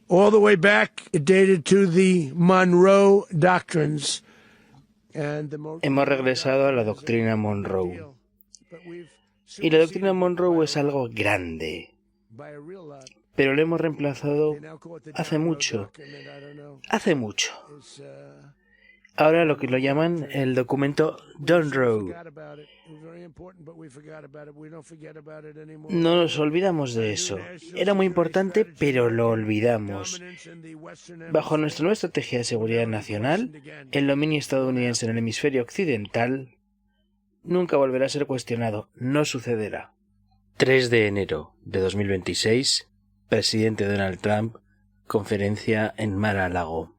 all the way back, it dated to the Monroe Doctrines. Hemos regresado a la doctrina Monroe. Y la doctrina Monroe es algo grande, pero lo hemos reemplazado hace mucho. Ahora lo que lo llaman el documento Monroe. No nos olvidamos de eso. Era muy importante, pero lo olvidamos. Bajo nuestra nueva estrategia de seguridad nacional, el dominio estadounidense en el hemisferio occidental nunca volverá a ser cuestionado. No sucederá. 3 de enero de 2026, presidente Donald Trump, conferencia en Mar-a-Lago.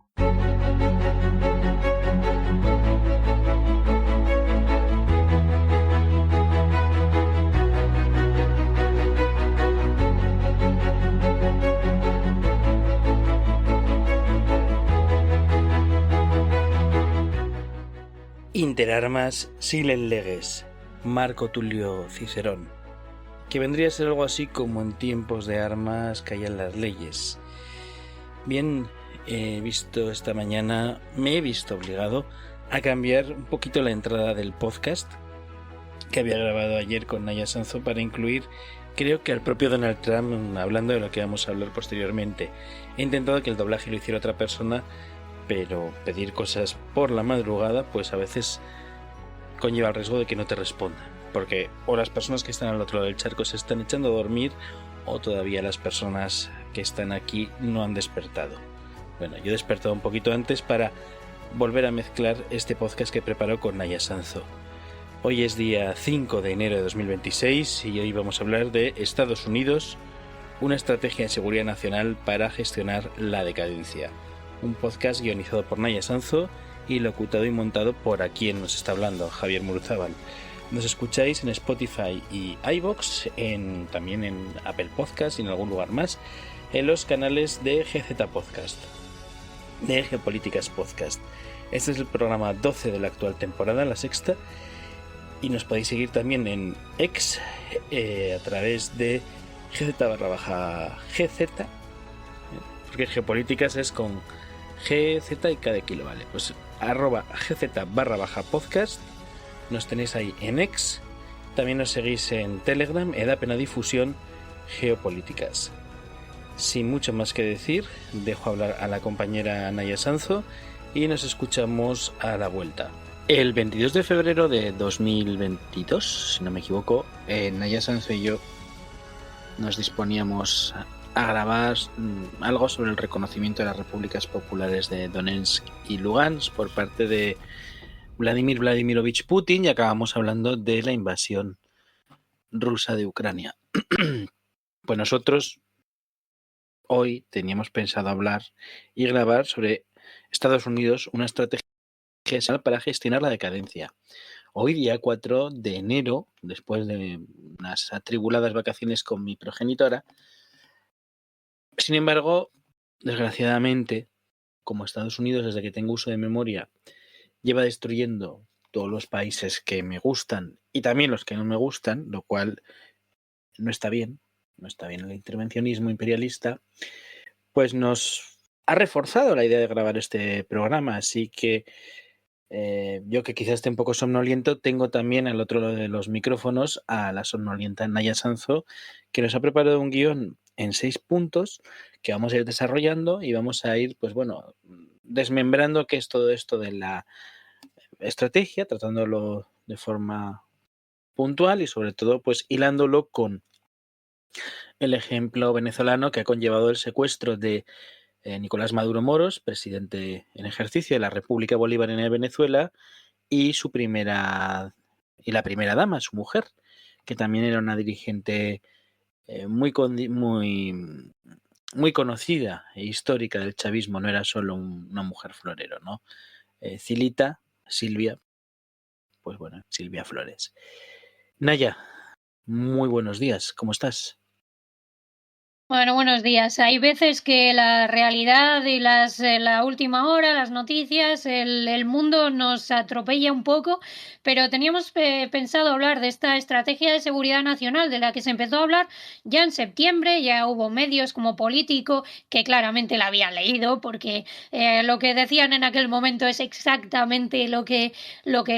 Inter armas, silent leges, Marco Tulio Cicerón, que vendría a ser algo así como en tiempos de armas callan las leyes. Bien, me he visto obligado a cambiar un poquito la entrada del podcast que había grabado ayer con Naya Sanzo para incluir, creo que al propio Donald Trump hablando de lo que vamos a hablar posteriormente. He intentado que el doblaje lo hiciera otra persona, pero pedir cosas por la madrugada pues a veces conlleva el riesgo de que no te respondan, porque o las personas que están al otro lado del charco se están echando a dormir o todavía las personas que están aquí no han despertado. Bueno, yo he despertado un poquito antes para volver a mezclar este podcast que preparó con Naya Sanzo. Hoy es día 5 de enero de 2026 y hoy vamos a hablar de Estados Unidos, una estrategia de seguridad nacional para gestionar la decadencia. Un podcast guionizado por Naya Sanzo y locutado y montado por a quien nos está hablando, Javier Muruzábal. Nos escucháis en Spotify y iVoox, también en Apple Podcast y en algún lugar más, en los canales de GZ Podcast, de Geopolíticas Podcast. Este es el programa 12 de la actual temporada, la sexta, y nos podéis seguir también en X a través de GZ/GZ, porque Geopolíticas es con GZ y K de kilo, vale, pues @GZ/podcast. Nos tenéis ahí en X. También nos seguís en Telegram, Edapena Difusión Geopolíticas. Sin mucho más que decir, dejo hablar a la compañera Naya Sanzo y nos escuchamos a la vuelta. El 22 de febrero de 2022, si no me equivoco, Naya Sanzo y yo nos disponíamos a grabar algo sobre el reconocimiento de las repúblicas populares de Donetsk y Lugansk por parte de Vladimir Vladimirovich Putin, y acabamos hablando de la invasión rusa de Ucrania. Pues nosotros hoy teníamos pensado hablar y grabar sobre Estados Unidos, una estrategia para gestionar la decadencia. Hoy, día 4 de enero, después de unas atribuladas vacaciones con mi progenitora, sin embargo, desgraciadamente, como Estados Unidos, desde que tengo uso de memoria, lleva destruyendo todos los países que me gustan y también los que no me gustan, lo cual no está bien el intervencionismo imperialista, pues nos ha reforzado la idea de grabar este programa. Así que yo, que quizás esté un poco somnoliento, tengo también al otro lado de los micrófonos a la somnolienta Naya Sanzo, que nos ha preparado un guión en 6 puntos que vamos a ir desarrollando y vamos a ir, pues bueno, desmembrando qué es todo esto de la estrategia, tratándolo de forma puntual y sobre todo pues hilándolo con el ejemplo venezolano que ha conllevado el secuestro de Nicolás Maduro Moros, presidente en ejercicio de la República Bolivariana de Venezuela, y la primera dama, su mujer, que también era una dirigente muy conocida e histórica del chavismo, no era solo una mujer florero, ¿no? Silvia Flores. Naya, muy buenos días, ¿cómo estás? Bueno, buenos días. Hay veces que la realidad y la última hora, las noticias, el mundo nos atropella un poco, pero teníamos pensado hablar de esta estrategia de seguridad nacional de la que se empezó a hablar ya en septiembre. Ya hubo medios como Político que claramente la habían leído, porque lo que decían en aquel momento es exactamente lo que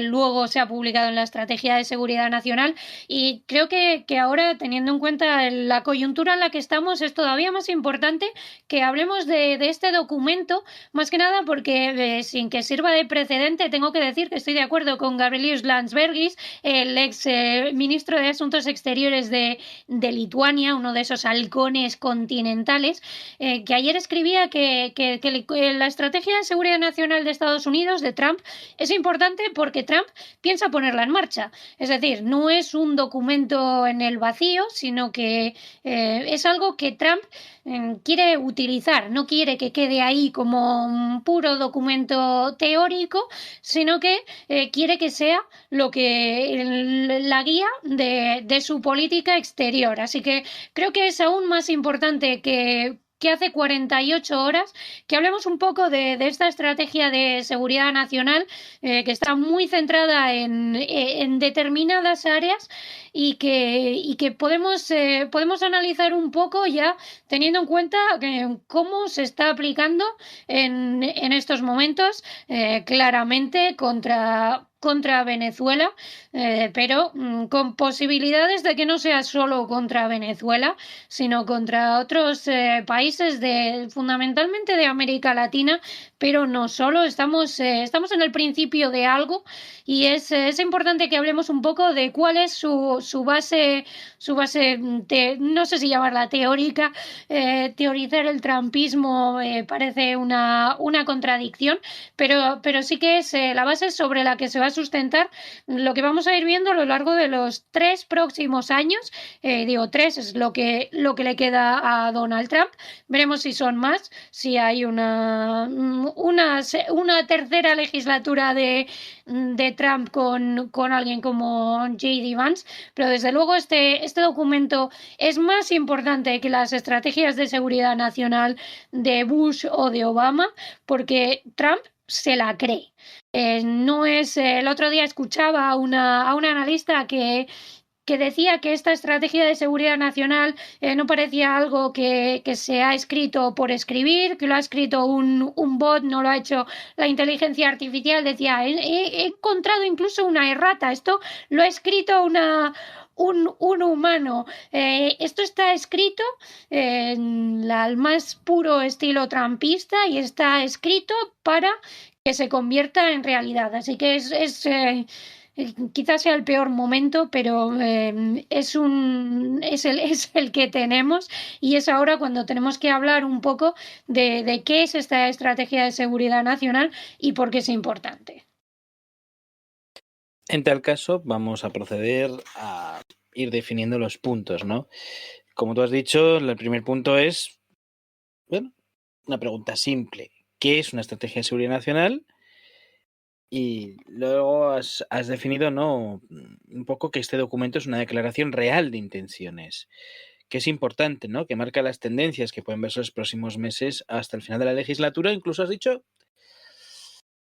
luego se ha publicado en la estrategia de seguridad nacional. Y creo que ahora, teniendo en cuenta la coyuntura en la que estamos, es todavía más importante que hablemos de este documento, más que nada porque, sin que sirva de precedente, tengo que decir que estoy de acuerdo con Gabrielius Landsbergis, el ex ministro de Asuntos Exteriores de Lituania, uno de esos halcones continentales, que ayer escribía que la estrategia de seguridad nacional de Estados Unidos, de Trump, es importante porque Trump piensa ponerla en marcha. Es decir, no es un documento en el vacío, sino que es algo que Trump quiere utilizar, no quiere que quede ahí como un puro documento teórico, sino que quiere que sea lo que la guía de su política exterior. Así que creo que es aún más importante que hace 48 horas que hablemos un poco de esta estrategia de seguridad nacional, que está muy centrada en determinadas áreas y que podemos analizar un poco ya teniendo en cuenta cómo se está aplicando en estos momentos, claramente contra Venezuela, pero con posibilidades de que no sea solo contra Venezuela, sino contra otros países fundamentalmente de América Latina, pero no solo. Estamos en el principio de algo y es importante que hablemos un poco de cuál es su base, no sé si llamarla teórica. Teorizar el trumpismo parece una contradicción, pero sí que es la base sobre la que se va a sustentar lo que vamos a ir viendo a lo largo de los 3 próximos años. Digo, 3 es lo que le queda a Donald Trump. Veremos si son más, si hay una tercera legislatura de Trump con alguien como J.D. Vance, pero desde luego este documento es más importante que las estrategias de seguridad nacional de Bush o de Obama, porque Trump se la cree. No es, el otro día escuchaba a una analista que decía que esta estrategia de seguridad nacional no parecía algo que se ha escrito por escribir, que lo ha escrito un bot, no lo ha hecho la inteligencia artificial. Decía, he encontrado incluso una errata, esto lo ha escrito un humano. Esto está escrito al más puro estilo trumpista y está escrito para que se convierta en realidad. Así que quizás sea el peor momento, pero es el que tenemos, y es ahora cuando tenemos que hablar un poco de qué es esta estrategia de seguridad nacional y por qué es importante. En tal caso, vamos a proceder a ir definiendo los puntos, ¿no? Como tú has dicho, el primer punto es, bueno, una pregunta simple. ¿Qué es una estrategia de seguridad nacional? Y luego has definido, ¿no?, un poco que este documento es una declaración real de intenciones, que es importante, ¿no?, que marca las tendencias que pueden verse los próximos meses hasta el final de la legislatura. Incluso has dicho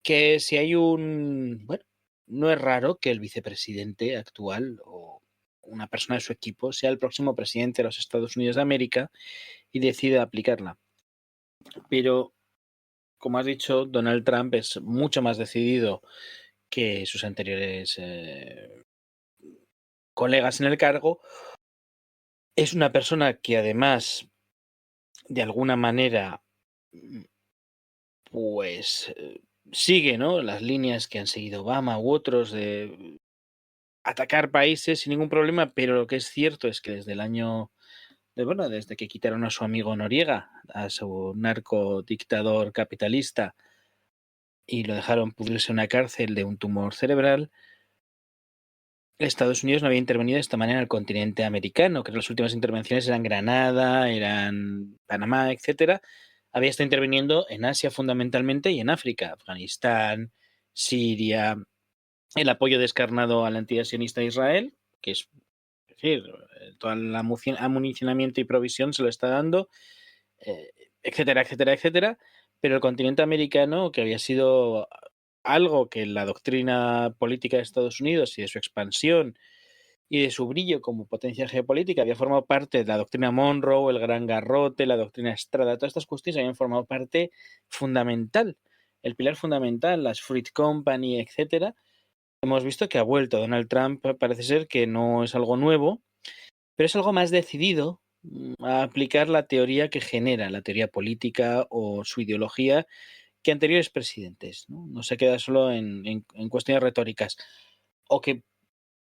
que si hay bueno, no es raro que el vicepresidente actual o una persona de su equipo sea el próximo presidente de los Estados Unidos de América y decida aplicarla. Pero, como has dicho, Donald Trump es mucho más decidido que sus anteriores colegas en el cargo. Es una persona que además, de alguna manera, pues sigue, ¿no?, las líneas que han seguido Obama u otros de atacar países sin ningún problema, pero lo que es cierto es que desde que quitaron a su amigo Noriega, a su narco dictador capitalista, y lo dejaron pudrirse en una cárcel de un tumor cerebral, Estados Unidos no había intervenido de esta manera en el continente americano. Creo que las últimas intervenciones eran Granada, eran Panamá, etcétera. Había estado interviniendo en Asia fundamentalmente y en África, Afganistán, Siria, el apoyo descarnado a la entidad sionista de Israel, que es decir, todo el amunicionamiento y provisión se lo está dando, etcétera, etcétera, etcétera, pero el continente americano, que había sido algo que la doctrina política de Estados Unidos y de su expansión y de su brillo como potencia geopolítica había formado parte de la doctrina Monroe, el Gran Garrote, la doctrina Estrada, todas estas cuestiones habían formado parte fundamental, el pilar fundamental, las Fruit Company, etcétera. Hemos visto que ha vuelto Donald Trump, parece ser que no es algo nuevo, pero es algo más decidido a aplicar la teoría que genera, la teoría política o su ideología, que anteriores presidentes. No se queda solo en cuestiones retóricas. O que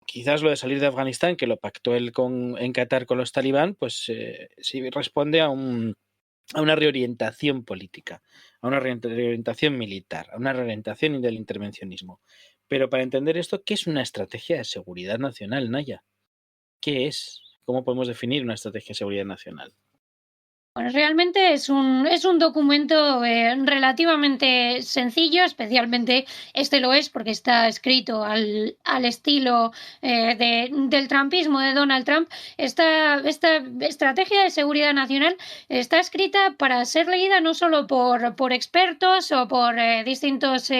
quizás lo de salir de Afganistán, que lo pactó él en Qatar con los talibán, pues sí responde a una reorientación política, a una reorientación militar, a una reorientación del intervencionismo. Pero para entender esto, ¿qué es una estrategia de seguridad nacional, Naya? ¿Qué es? ¿Cómo podemos definir una estrategia de seguridad nacional? Bueno, realmente es un documento relativamente sencillo, especialmente este lo es porque está escrito al estilo del trumpismo de Donald Trump. Esta estrategia de seguridad nacional está escrita para ser leída no solo por expertos o por distintos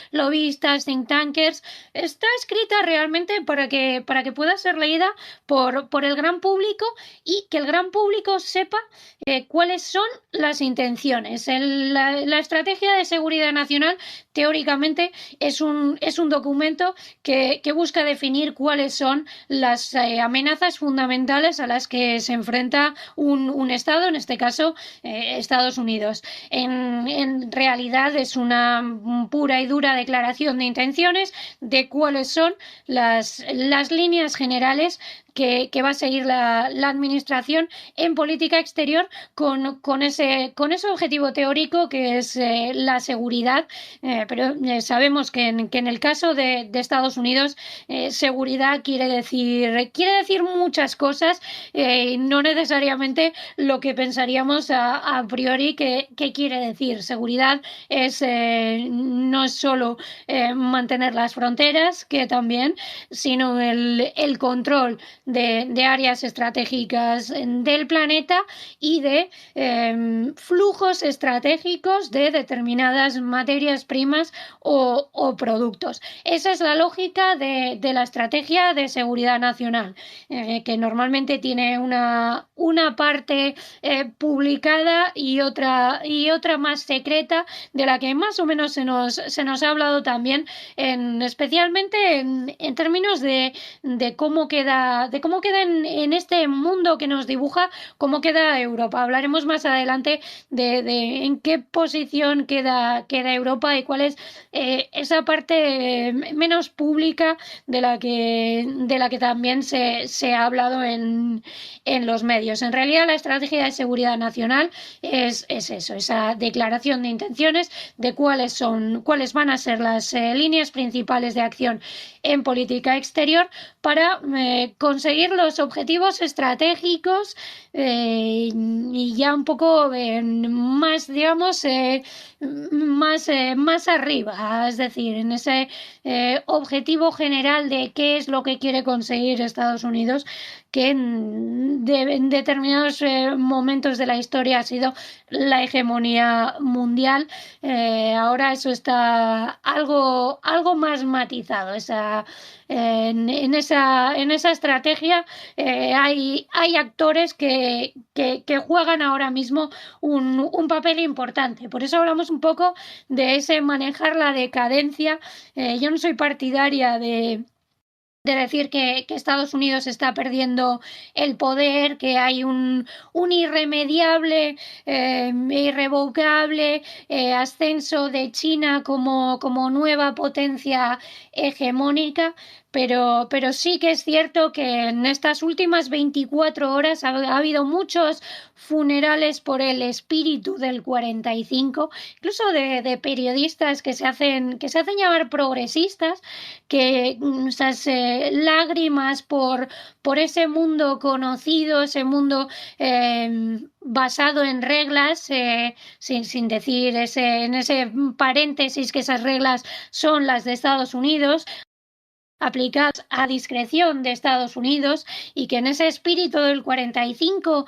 lobistas, think tankers, está escrita realmente para que pueda ser leída por el gran público y que el gran público sepa cuáles son las intenciones. La estrategia de seguridad nacional teóricamente es un documento que busca definir cuáles son las amenazas fundamentales a las que se enfrenta un Estado, en este caso Estados Unidos. En realidad es una pura y dura declaración de intenciones de cuáles son las líneas generales que va a seguir la administración en política exterior con ese objetivo teórico que es la seguridad, pero sabemos que en el caso de Estados Unidos seguridad quiere decir muchas cosas, no necesariamente lo que pensaríamos a priori que quiere decir. Seguridad no es solo mantener las fronteras, que también, sino el control de áreas estratégicas del planeta y de flujos estratégicos de determinadas materias primas o productos. Esa es la lógica de la estrategia de seguridad nacional, que normalmente tiene una parte publicada y otra más secreta, de la que más o menos se nos ha hablado también, especialmente en términos de cómo queda en este mundo que nos dibuja, cómo queda Europa. Hablaremos más adelante de en qué posición queda Europa y cuál es esa parte menos pública de la que también se ha hablado en los medios. En realidad, la estrategia de seguridad nacional es eso, esa declaración de intenciones de cuáles van a ser las líneas principales de acción en política exterior para conseguir los objetivos estratégicos y ya un poco más, digamos, más arriba, es decir, en ese objetivo general de qué es lo que quiere conseguir Estados Unidos, que en determinados momentos de la historia ha sido la hegemonía mundial. Ahora eso está algo más matizado. En esa estrategia hay actores que juegan ahora mismo un papel importante. Por eso hablamos un poco de ese manejar la decadencia. Yo no soy partidaria de decir que Estados Unidos está perdiendo el poder, que hay un irremediable, irrevocable ascenso de China como nueva potencia hegemónica, pero sí que es cierto que en estas últimas 24 horas ha habido muchos funerales por el espíritu del 45, incluso de periodistas que se hacen llamar progresistas, que esas lágrimas por ese mundo conocido, ese mundo basado en reglas, sin decir en ese paréntesis que esas reglas son las de Estados Unidos. aplicadas a discreción de Estados Unidos, y que en ese espíritu del 45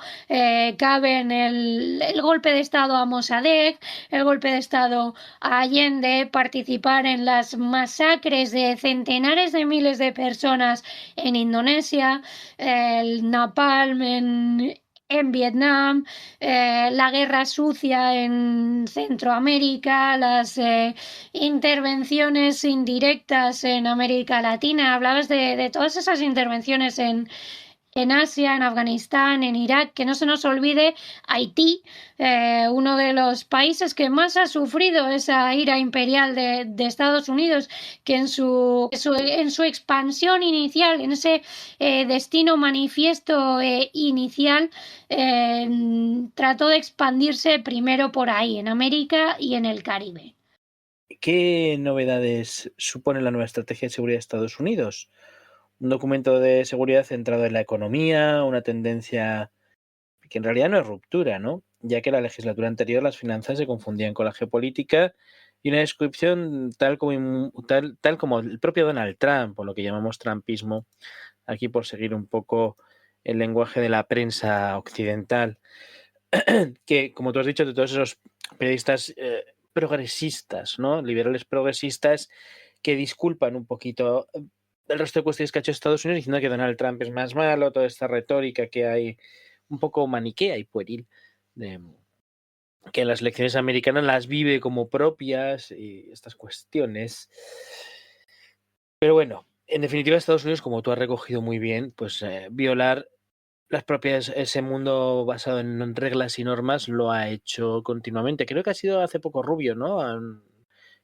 caben el golpe de Estado a Mossadegh, el golpe de Estado a Allende, participar en las masacres de centenares de miles de personas en Indonesia, el napalm en Vietnam, la guerra sucia en Centroamérica, las intervenciones indirectas en América Latina. Hablabas de todas esas intervenciones en Asia, en Afganistán, en Irak, que no se nos olvide Haití, uno de los países que más ha sufrido esa ira imperial de Estados Unidos, que en su expansión inicial, en ese destino manifiesto inicial, trató de expandirse primero por ahí, en América y en el Caribe. ¿Qué novedades supone la nueva estrategia de seguridad de Estados Unidos? Un documento de seguridad centrado en la economía, una tendencia que en realidad no es ruptura, ¿no? Ya que en la legislatura anterior las finanzas se confundían con la geopolítica, y una descripción tal como el propio Donald Trump, o lo que llamamos trumpismo, aquí por seguir un poco el lenguaje de la prensa occidental, que, como tú has dicho, de todos esos periodistas progresistas, ¿no? Liberales progresistas, que disculpan un poquito el resto de cuestiones que ha hecho Estados Unidos, diciendo que Donald Trump es más malo, toda esta retórica que hay un poco maniquea y pueril, que en las elecciones americanas las vive como propias y estas cuestiones. Pero bueno, en definitiva, Estados Unidos, como tú has recogido muy bien, pues violar las propias, ese mundo basado en reglas y normas lo ha hecho continuamente. Creo que ha sido hace poco Rubio, ¿no?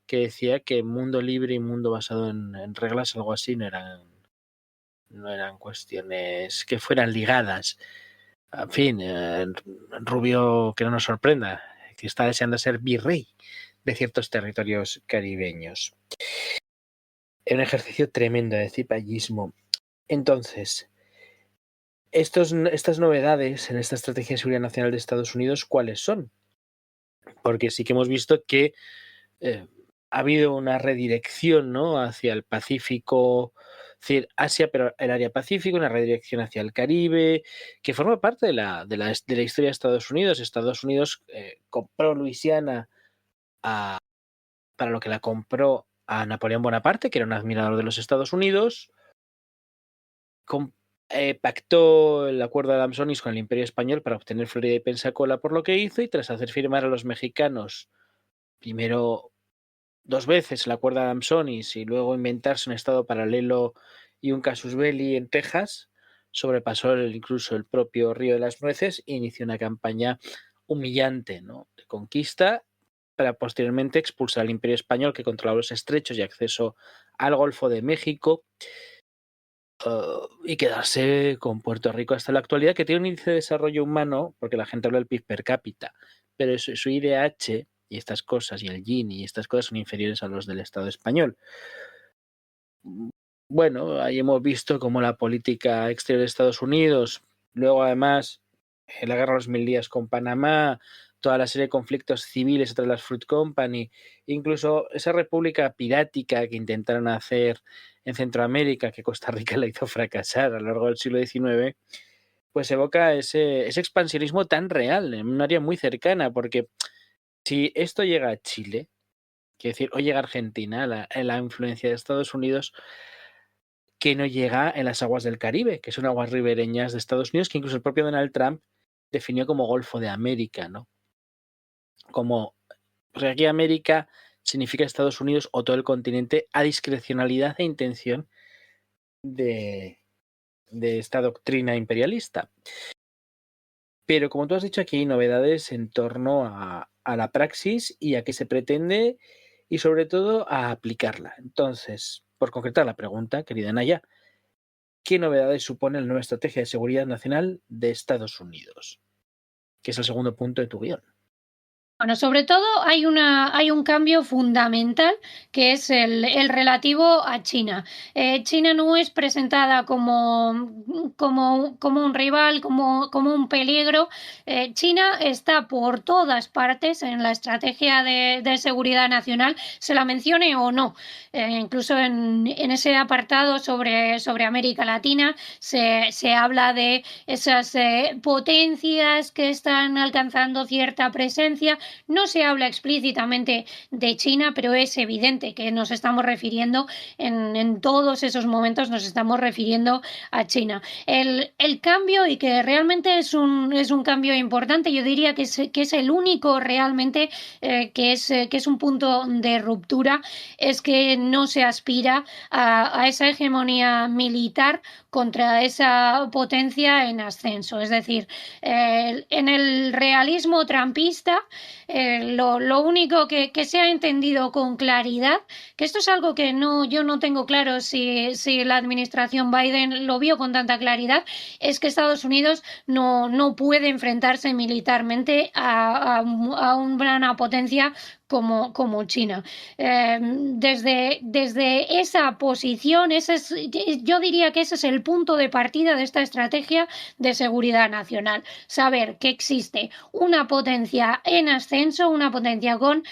Que decía que mundo libre y mundo basado en reglas, algo así, no eran cuestiones que fueran ligadas. En fin, Rubio, que no nos sorprenda, que está deseando ser virrey de ciertos territorios caribeños. Es un ejercicio tremendo de cipallismo. Entonces, estas novedades en esta Estrategia de Seguridad Nacional de Estados Unidos, ¿cuáles son? Porque sí que hemos visto que ha habido una redirección, ¿no?, hacia el Pacífico, es decir, Asia, pero el área Pacífico, una redirección hacia el Caribe, que forma parte de la historia de Estados Unidos. Estados Unidos compró Luisiana para lo que la compró a Napoleón Bonaparte, que era un admirador de los Estados Unidos. Pactó el acuerdo de Adams-Onis con el Imperio Español para obtener Florida y Pensacola por lo que hizo, y tras hacer firmar a los mexicanos primero 2 veces el acuerdo de Adams-Onis y luego inventarse un estado paralelo y un casus belli en Texas, sobrepasó incluso el propio Río de las Nueces e inició una campaña humillante, ¿no?, de conquista, para posteriormente expulsar al Imperio Español, que controlaba los estrechos y acceso al Golfo de México, y quedarse con Puerto Rico hasta la actualidad, que tiene un índice de desarrollo humano, porque la gente habla del PIB per cápita, pero su IDH y estas cosas, y el Gini y estas cosas, son inferiores a los del Estado español. Bueno, ahí hemos visto cómo la política exterior de Estados Unidos, luego además en la guerra de los 1000 días con Panamá, toda la serie de conflictos civiles entre las Fruit Company, incluso esa república pirática que intentaron hacer en Centroamérica, que Costa Rica la hizo fracasar a lo largo del siglo XIX, pues evoca ese expansionismo tan real en un área muy cercana, porque si esto llega a Chile, quiere decir, o llega a Argentina, la influencia de Estados Unidos, que no llega en las aguas del Caribe, que son aguas ribereñas de Estados Unidos, que incluso el propio Donald Trump definió como Golfo de América, ¿no? Como, pues aquí América significa Estados Unidos o todo el continente, a discrecionalidad e intención de esta doctrina imperialista. Pero como tú has dicho, aquí hay novedades en torno a la praxis y a qué se pretende, y sobre todo a aplicarla. Entonces, por concretar la pregunta, querida Naya, ¿qué novedades supone la nueva estrategia de seguridad nacional de Estados Unidos? Que es el segundo punto de tu guión. Bueno, sobre todo hay un cambio fundamental que es el relativo a China. China no es presentada como un rival, como un peligro. China está por todas partes en la estrategia de seguridad nacional, se la mencione o no. Incluso en ese apartado sobre América Latina se habla de esas potencias que están alcanzando cierta presencia. No se habla explícitamente de China, pero es evidente que nos estamos refiriendo en todos esos momentos, nos estamos refiriendo a China. El cambio, y que realmente es un cambio importante, yo diría que es el único realmente que es un punto de ruptura, es que no se aspira a esa hegemonía militar contra esa potencia en ascenso. Es decir, en el realismo trumpista, lo único que se ha entendido con claridad, que esto es algo que yo no tengo claro si la administración Biden lo vio con tanta claridad, es que Estados Unidos no puede enfrentarse militarmente a una potencia como China. Desde esa posición, yo diría que ese es el punto de partida de esta estrategia de seguridad nacional. Saber que existe una potencia en ascenso, una potencia con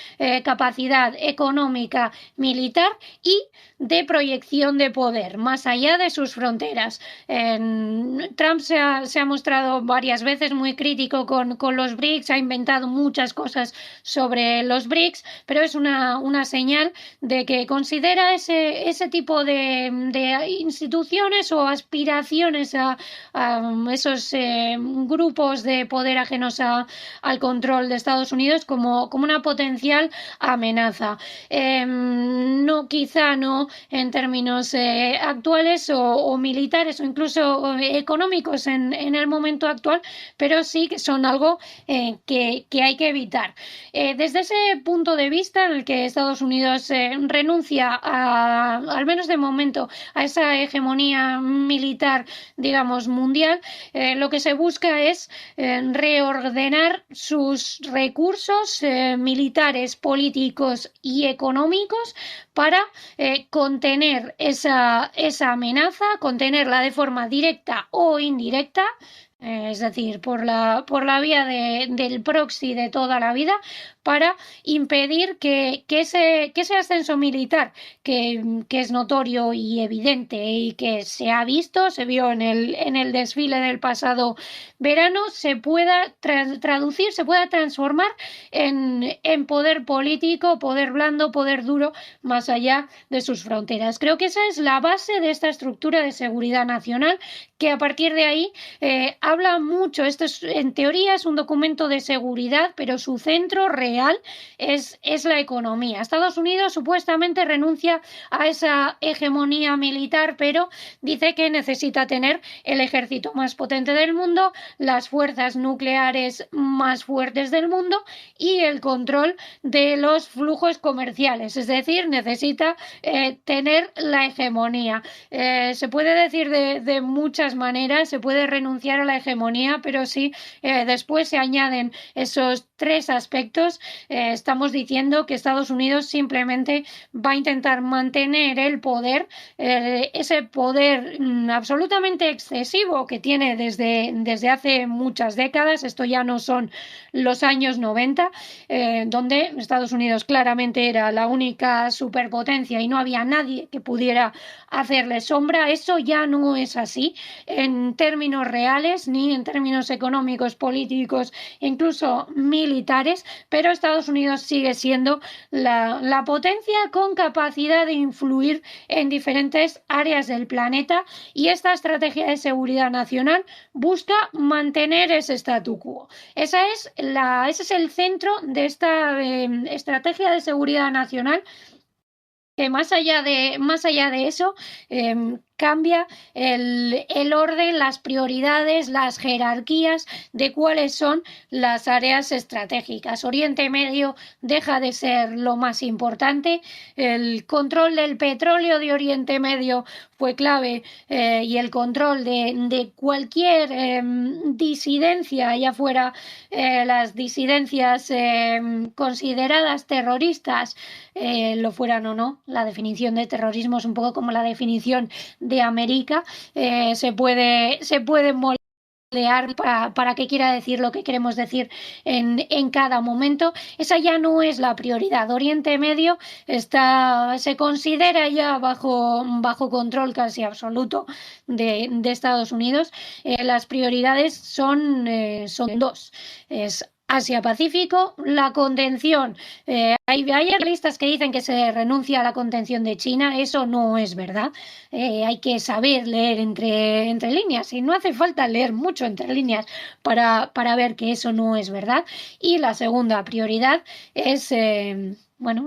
capacidad económica, militar y de proyección de poder, más allá de sus fronteras. Trump se ha mostrado varias veces muy crítico con los BRICS, ha inventado muchas cosas sobre los BRICS, pero es una señal de que considera ese tipo de instituciones o aspiraciones a esos grupos de poder ajenos al control de Estados Unidos como una potencial amenaza. Quizá no en términos actuales o militares o incluso económicos en el momento actual, pero sí que son algo que hay que evitar. Desde ese punto de vista en el que Estados Unidos renuncia al menos de momento, a esa hegemonía militar, digamos, mundial, lo que se busca es reordenar sus recursos militares, políticos y económicos para contener esa amenaza, contenerla de forma directa o indirecta. Es decir, por la vía del proxy de toda la vida, para impedir que ese ascenso militar, que es notorio y evidente y que se vio en el desfile del pasado verano, se pueda traducir, se pueda transformar en poder político, poder blando, poder duro, más allá de sus fronteras. Creo que esa es la base de esta estructura de seguridad nacional, que a partir de ahí habla mucho. En teoría es un documento de seguridad, pero su centro real es la economía. Estados Unidos supuestamente renuncia a esa hegemonía militar, pero dice que necesita tener el ejército más potente del mundo, las fuerzas nucleares más fuertes del mundo y el control de los flujos comerciales. Es decir, necesita tener la hegemonía. Se puede decir de muchas maneras, se puede renunciar a la hegemonía, pero si después se añaden esos tres aspectos, estamos diciendo que Estados Unidos simplemente va a intentar mantener el poder, ese poder absolutamente excesivo que tiene desde hace muchas décadas. Esto ya no son los años 90, donde Estados Unidos claramente era la única superpotencia y no había nadie que pudiera hacerle sombra. Eso ya no es así en términos reales ni en términos económicos, políticos, incluso militares, pero Estados Unidos sigue siendo la potencia con capacidad de influir en diferentes áreas del planeta, y esta estrategia de seguridad nacional busca mantener ese statu quo. Ese es el centro de esta estrategia de seguridad nacional, que más allá de eso, cambia el orden, las prioridades, las jerarquías de cuáles son las áreas estratégicas. Oriente Medio deja de ser lo más importante. El control del petróleo de Oriente Medio fue clave, y el control de cualquier disidencia, ya fuera las disidencias consideradas terroristas, lo fueran o no. La definición de terrorismo es un poco como la definición de América, se puede moldear para que quiera decir lo que queremos decir en cada momento. Esa ya no es la prioridad. Oriente Medio se considera ya bajo control casi absoluto de Estados Unidos. Las prioridades son dos. Es Asia-Pacífico, la contención. Hay analistas que dicen que se renuncia a la contención de China. Eso no es verdad. Hay que saber leer entre líneas, y no hace falta leer mucho entre líneas para ver que eso no es verdad. Y la segunda prioridad es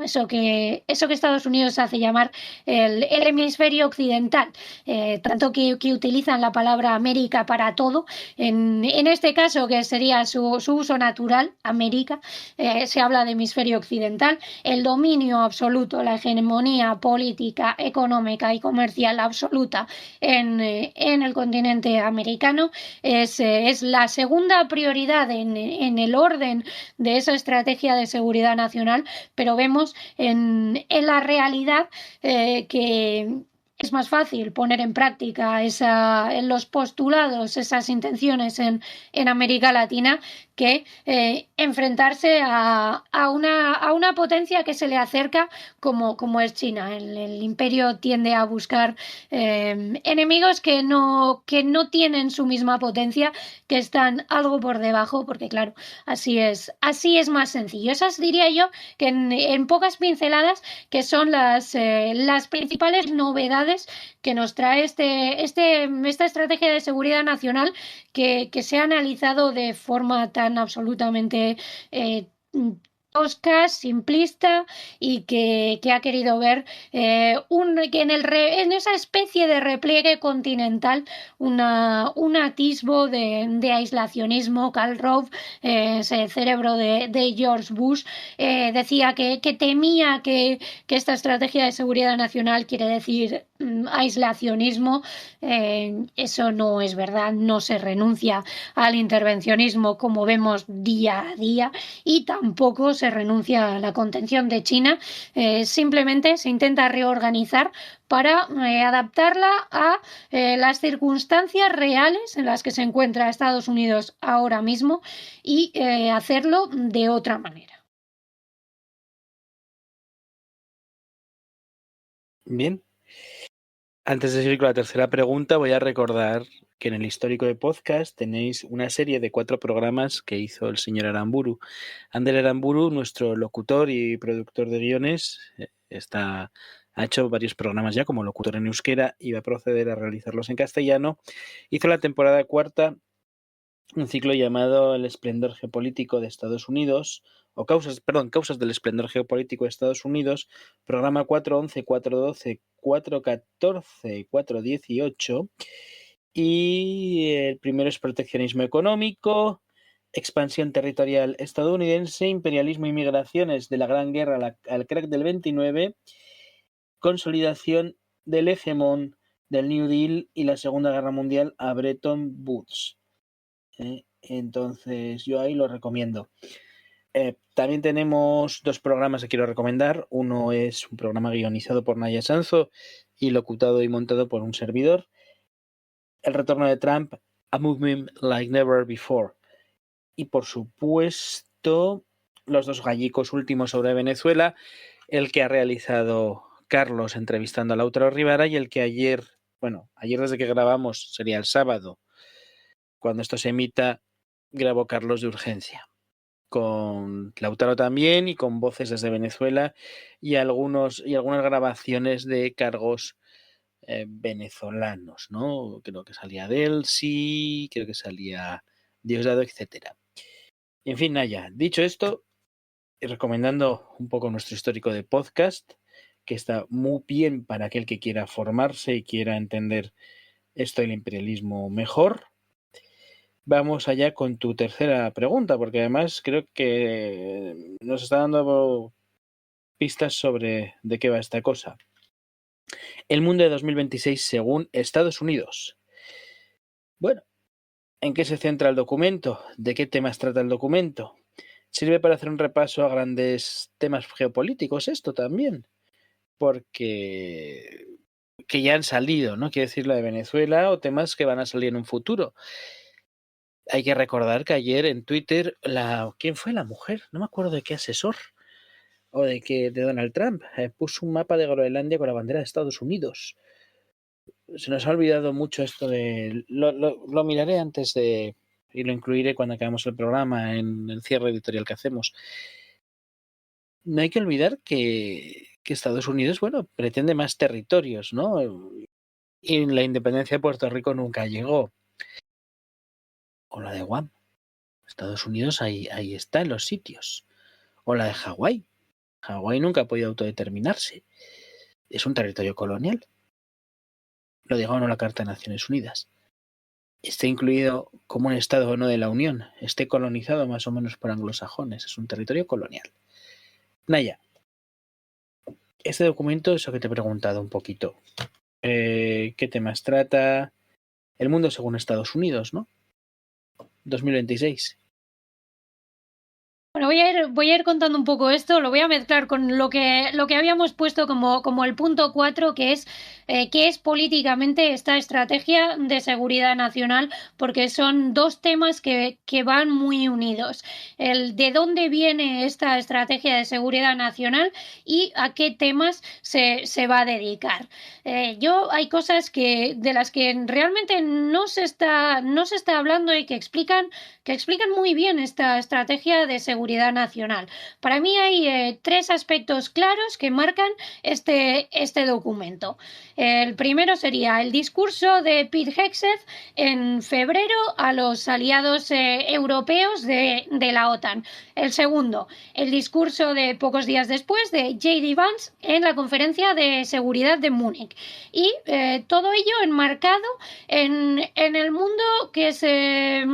eso que Estados Unidos hace llamar el hemisferio occidental, tanto que utilizan la palabra América para todo. En este caso, que sería su uso natural, América, se habla de hemisferio occidental. El dominio absoluto, la hegemonía política, económica y comercial absoluta en el continente americano es la segunda prioridad en el orden de esa estrategia de seguridad nacional, pero vemos en la realidad que es más fácil poner en práctica en los postulados, esas intenciones en América Latina, que enfrentarse a una potencia que se le acerca como es China. El imperio tiende a buscar enemigos que no tienen su misma potencia, que están algo por debajo, porque claro, así es más sencillo. Esas diría yo que en pocas pinceladas, que son las principales novedades que nos trae esta estrategia de seguridad nacional, que se ha analizado de forma tan absolutamente tosca, simplista, y que ha querido ver que en esa especie de repliegue continental un atisbo de aislacionismo. Karl Rove, ese cerebro de George Bush, decía que temía que esta estrategia de seguridad nacional quiere decir aislacionismo. Eso no es verdad. No se renuncia al intervencionismo, como vemos día a día, y tampoco se renuncia a la contención de China. Simplemente se intenta reorganizar para adaptarla a las circunstancias reales en las que se encuentra Estados Unidos ahora mismo, y hacerlo de otra manera. Bien. Antes de seguir con la tercera pregunta, voy a recordar que en el histórico de podcast tenéis una serie de 4 programas que hizo el señor Aramburu. Ander Aramburu, nuestro locutor y productor de guiones, ha hecho varios programas ya como locutor en euskera y va a proceder a realizarlos en castellano. Hizo la temporada 4 un ciclo llamado El esplendor geopolítico de Estados Unidos, o causas del esplendor geopolítico de Estados Unidos, programa 4.11, 4.12, 4.14 y 4.18. Y el primero es proteccionismo económico, expansión territorial estadounidense, imperialismo y migraciones de la Gran Guerra al crack del 29, consolidación del hegemón del New Deal y la Segunda Guerra Mundial a Bretton Woods. Entonces yo ahí lo recomiendo. También tenemos 2 programas que quiero recomendar. Uno es un programa guionizado por Naya Sanzo y locutado y montado por un servidor. El retorno de Trump, A Movement Like Never Before. Y por supuesto, los 2 gallicos últimos sobre Venezuela, el que ha realizado Carlos entrevistando a Lautaro Rivera, y el que ayer desde que grabamos, sería el sábado, cuando esto se emita, grabó Carlos de urgencia, con Lautaro también y con voces desde Venezuela y algunas grabaciones de cargos venezolanos, ¿no? Creo que salía Delcy, creo que salía Diosdado, etcétera. En fin, Naya, dicho esto, y recomendando un poco nuestro histórico de podcast, que está muy bien para aquel que quiera formarse y quiera entender esto del imperialismo mejor. Vamos allá con tu tercera pregunta, porque además creo que nos está dando pistas sobre de qué va esta cosa. El mundo de 2026 según Estados Unidos. Bueno, ¿en qué se centra el documento? ¿De qué temas trata el documento? ¿Sirve para hacer un repaso a grandes temas geopolíticos esto también? Porque que ya han salido, ¿no? Quiero decir, la de Venezuela o temas que van a salir en un futuro. Hay que recordar que ayer en Twitter, ¿quién fue la mujer? No me acuerdo de qué asesor o de Donald Trump. Puso un mapa de Groenlandia con la bandera de Estados Unidos. Se nos ha olvidado mucho esto de... Lo miraré antes de... y lo incluiré cuando acabemos el programa en el cierre editorial que hacemos. No hay que olvidar que Estados Unidos, bueno, pretende más territorios, ¿no? Y la independencia de Puerto Rico nunca llegó. O la de Guam. Estados Unidos ahí está en los sitios. O la de Hawái. Hawái nunca ha podido autodeterminarse. Es un territorio colonial. Lo dijo no la Carta de Naciones Unidas. Esté incluido como un estado o no de la Unión, esté colonizado más o menos por anglosajones. Es un territorio colonial. Naya, este documento es lo que te he preguntado un poquito. ¿Qué temas trata? El mundo según Estados Unidos, ¿no? 2026. Bueno, voy a ir contando un poco esto, lo voy a mezclar con lo que habíamos puesto como el punto 4, que es qué es políticamente esta estrategia de seguridad nacional, porque son dos temas que van muy unidos. El de dónde viene esta estrategia de seguridad nacional y a qué temas se va a dedicar. Hay cosas de las que realmente no se está hablando y que explican muy bien esta estrategia de seguridad nacional. Para mí hay tres aspectos claros que marcan este documento. El primero sería el discurso de Pete Hegseth en febrero a los aliados europeos de la OTAN. El segundo, el discurso de pocos días después de J.D. Vance en la conferencia de seguridad de Múnich. Y todo ello enmarcado en el mundo que se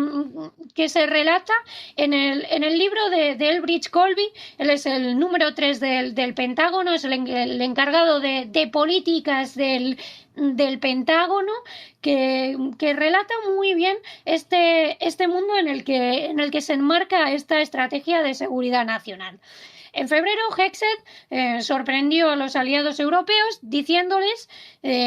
relata en el libro de Elbridge Colby. Él es el número 3 del Pentágono, es el encargado de políticas del Pentágono, que relata muy bien este mundo en el que se enmarca esta estrategia de seguridad nacional. En febrero, Hegseth sorprendió a los aliados europeos diciéndoles,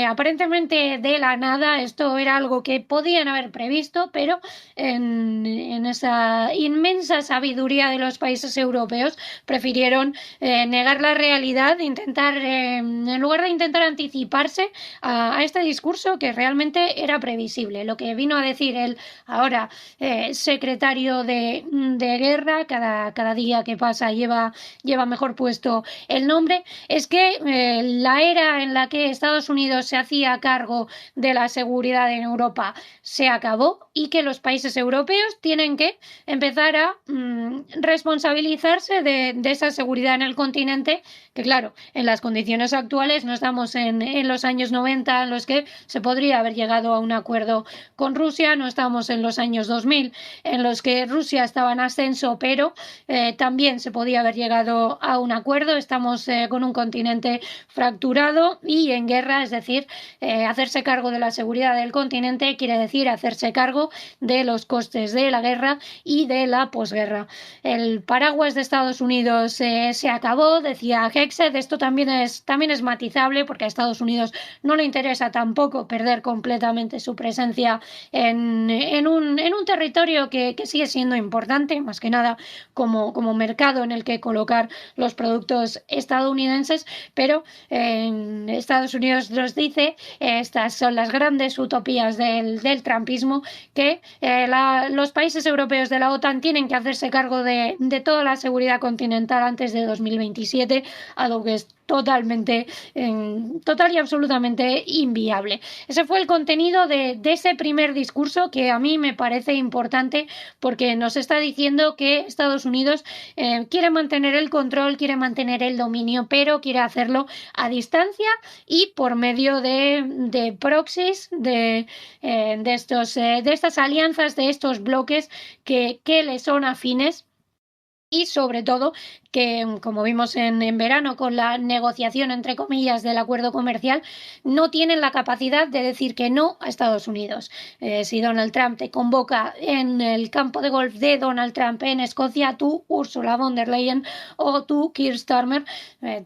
aparentemente de la nada, esto era algo que podían haber previsto, pero en esa inmensa sabiduría de los países europeos prefirieron negar la realidad, en lugar de intentar anticiparse a este discurso que realmente era previsible. Lo que vino a decir el ahora secretario de guerra, cada día que pasa lleva mejor puesto el nombre, es que la era en la que Estados Unidos se hacía cargo de la seguridad en Europa se acabó y que los países europeos tienen que empezar a responsabilizarse de esa seguridad en el continente, que claro, en las condiciones actuales no estamos en los años 90 en los que se podría haber llegado a un acuerdo con Rusia, no estamos en los años 2000 en los que Rusia estaba en ascenso, pero también se podía haber llegado a un acuerdo. Estamos con un continente fracturado y en guerra, es decir, hacerse cargo de la seguridad del continente quiere decir hacerse cargo de los costes de la guerra y de la posguerra. El paraguas de Estados Unidos se acabó, decía Hegseth. Esto también es matizable porque a Estados Unidos no le interesa tampoco perder completamente su presencia en un territorio que sigue siendo importante, más que nada como mercado en el que colocar los productos estadounidenses, pero Estados Unidos nos dice, estas son las grandes utopías del trumpismo, que los países europeos de la OTAN tienen que hacerse cargo de toda la seguridad continental antes de 2027, algo que es totalmente, total y absolutamente inviable. Ese fue el contenido de ese primer discurso, que a mí me parece importante porque nos está diciendo que Estados Unidos quiere mantener el control, quiere mantener el dominio, pero quiere hacerlo a distancia y por medio de proxies, de estas alianzas, de estos bloques que le son afines. Y sobre todo que, como vimos en verano con la negociación, entre comillas, del acuerdo comercial, no tienen la capacidad de decir que no a Estados Unidos. Si Donald Trump te convoca en el campo de golf de Donald Trump en Escocia, tú, Ursula von der Leyen, o tú, Keir Starmer,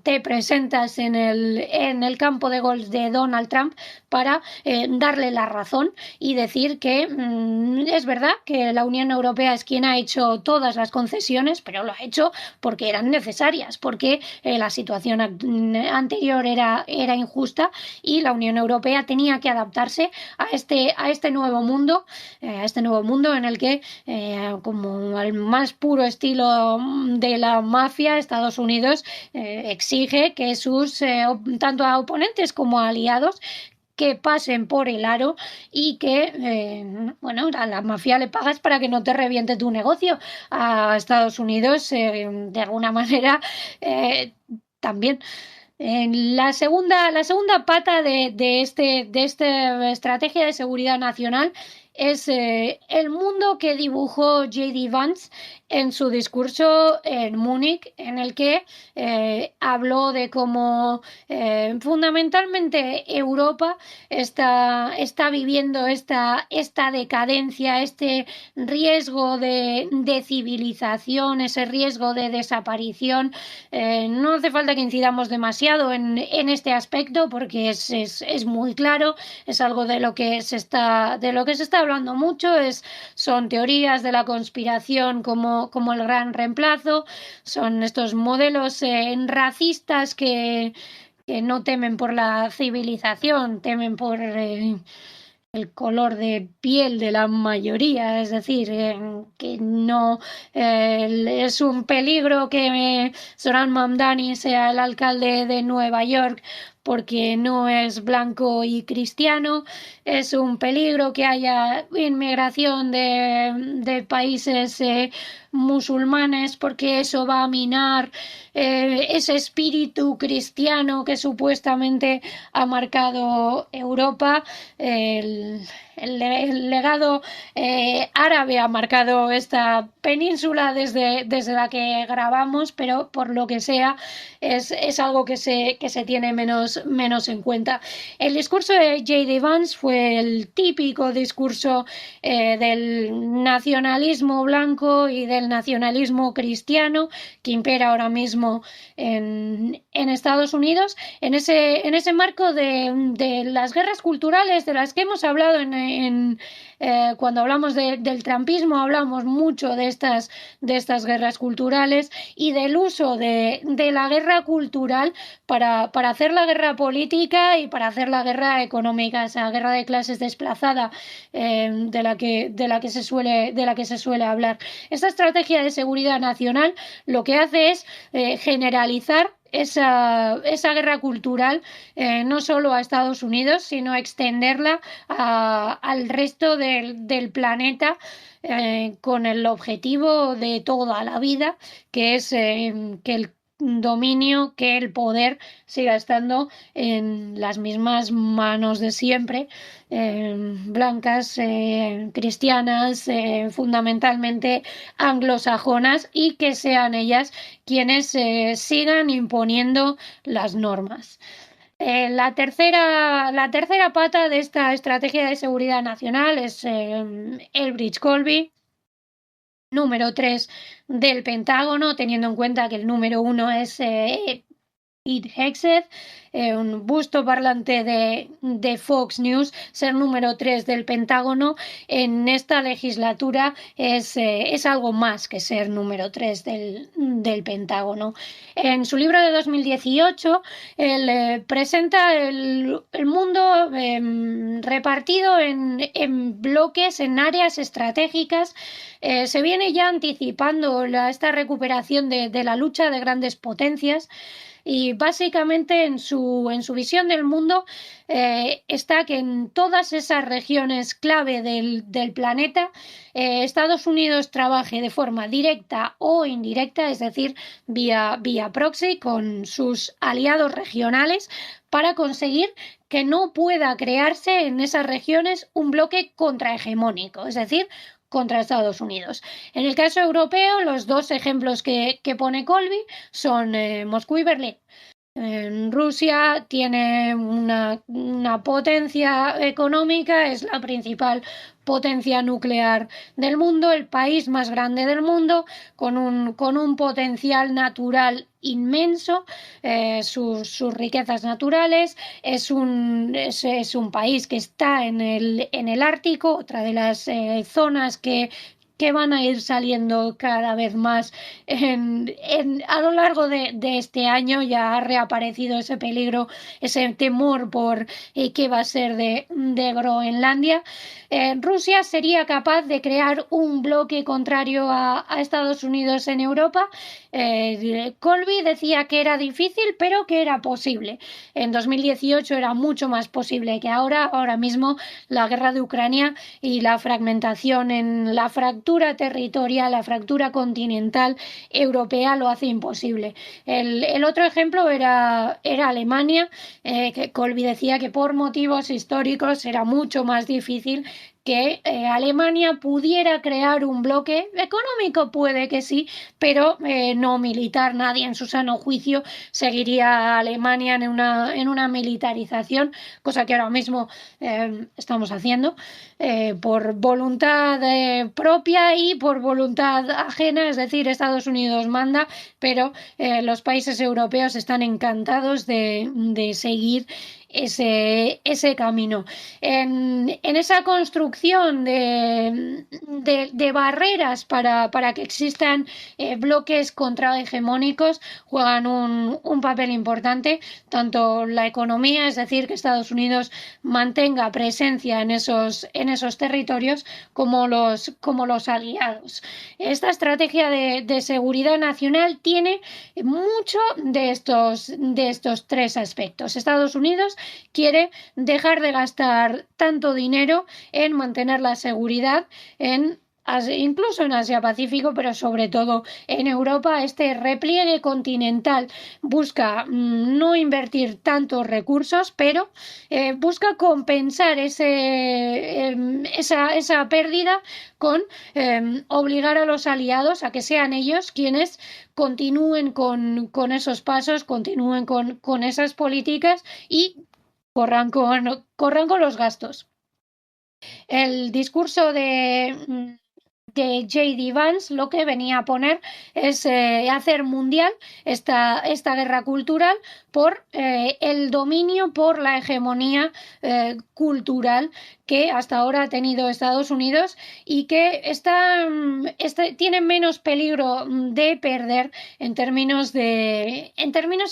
te presentas en el campo de golf de Donald Trump para darle la razón y decir que es verdad que la Unión Europea es quien ha hecho todas las concesiones, pero lo ha hecho porque eran necesarias, porque la situación anterior era injusta y la Unión Europea tenía que adaptarse a este nuevo mundo, en el que, como al más puro estilo de la mafia, Estados Unidos exige que sus tanto a oponentes como a aliados que pasen por el aro y que, a la mafia le pagas para que no te reviente tu negocio. A Estados Unidos, de alguna manera, también. La segunda pata de esta estrategia de seguridad nacional es el mundo que dibujó J.D. Vance en su discurso en Múnich, en el que habló de cómo fundamentalmente Europa está viviendo esta decadencia, este riesgo de civilización, ese riesgo de desaparición. No hace falta que incidamos demasiado en este aspecto porque es muy claro, es algo de lo que se está hablando mucho, son teorías de la conspiración como el gran reemplazo, son estos modelos racistas que no temen por la civilización, temen por el color de piel de la mayoría, es decir, que no es un peligro que Zoran Mamdani sea el alcalde de Nueva York porque no es blanco y cristiano, es un peligro que haya inmigración de países musulmanes porque eso va a minar ese espíritu cristiano que supuestamente ha marcado Europa. El legado árabe ha marcado esta península desde la que grabamos, pero por lo que sea es algo que se tiene menos en cuenta. El discurso de J.D. Vance fue el típico discurso del nacionalismo blanco y del nacionalismo cristiano que impera ahora mismo en Estados Unidos, en ese marco de las guerras culturales de las que hemos hablado cuando hablamos del trumpismo. Hablamos mucho de estas guerras culturales y del uso de la guerra cultural para hacer la guerra política y para hacer la guerra económica, esa guerra de clases desplazada de la que se suele hablar. Esta estrategia de seguridad nacional lo que hace es generalizar esa guerra cultural no solo a Estados Unidos, sino extenderla al resto del planeta con el objetivo de toda la vida, que es que el dominio, que el poder siga estando en las mismas manos de siempre, blancas, cristianas, fundamentalmente anglosajonas, y que sean ellas quienes sigan imponiendo las normas. La tercera pata de esta estrategia de seguridad nacional es Elbridge Colby, número 3 del Pentágono, teniendo en cuenta que el número 1 es Pete Hegseth, un busto parlante de Fox News. Ser número 3 del Pentágono en esta legislatura es algo más que ser número 3 del Pentágono. En su libro de 2018, él presenta el mundo repartido en bloques, en áreas estratégicas. Se viene ya anticipando esta recuperación de la lucha de grandes potencias. y básicamente en su visión del mundo está que en todas esas regiones clave del planeta Estados Unidos trabaje de forma directa o indirecta, es decir, vía proxy con sus aliados regionales para conseguir que no pueda crearse en esas regiones un bloque contrahegemónico, es decir, contra Estados Unidos. En el caso europeo, los dos ejemplos que pone Colby son Moscú y Berlín. Rusia tiene una potencia económica, es la principal potencia nuclear del mundo, el país más grande del mundo, con un potencial natural inmenso, sus riquezas naturales, es un país que está en el Ártico, otra de las zonas que van a ir saliendo cada vez más a lo largo de este año. Ya ha reaparecido ese peligro, ese temor por qué va a ser de Groenlandia. Rusia sería capaz de crear un bloque contrario a Estados Unidos en Europa. Colby decía que era difícil, pero que era posible. En 2018 era mucho más posible que ahora. Ahora mismo la guerra de Ucrania y la fragmentación en la fractura territorial, la fractura continental europea lo hace imposible. El otro ejemplo era Alemania, que Colby decía que por motivos históricos era mucho más difícil que Alemania pudiera crear un bloque económico, puede que sí, pero no militar. Nadie en su sano juicio seguiría a Alemania en una militarización, cosa que ahora mismo estamos haciendo por voluntad propia y por voluntad ajena, es decir, Estados Unidos manda, pero los países europeos están encantados de seguir ese camino. En esa construcción de barreras para que existan bloques contrahegemónicos juegan un papel importante, tanto la economía, es decir, que Estados Unidos mantenga presencia en esos territorios, como los aliados. Esta estrategia de seguridad nacional tiene mucho de estos tres aspectos. Estados Unidos quiere dejar de gastar tanto dinero en mantener la seguridad incluso en Asia-Pacífico, pero sobre todo en Europa. Este repliegue continental busca no invertir tantos recursos, pero busca compensar esa pérdida con obligar a los aliados a que sean ellos quienes continúen con esos pasos, continúen con esas políticas y corran con los gastos. El discurso de J.D. Vance lo que venía a poner es hacer mundial esta guerra cultural por el dominio, por la hegemonía cultural que hasta ahora ha tenido Estados Unidos y que tiene menos peligro de perder en términos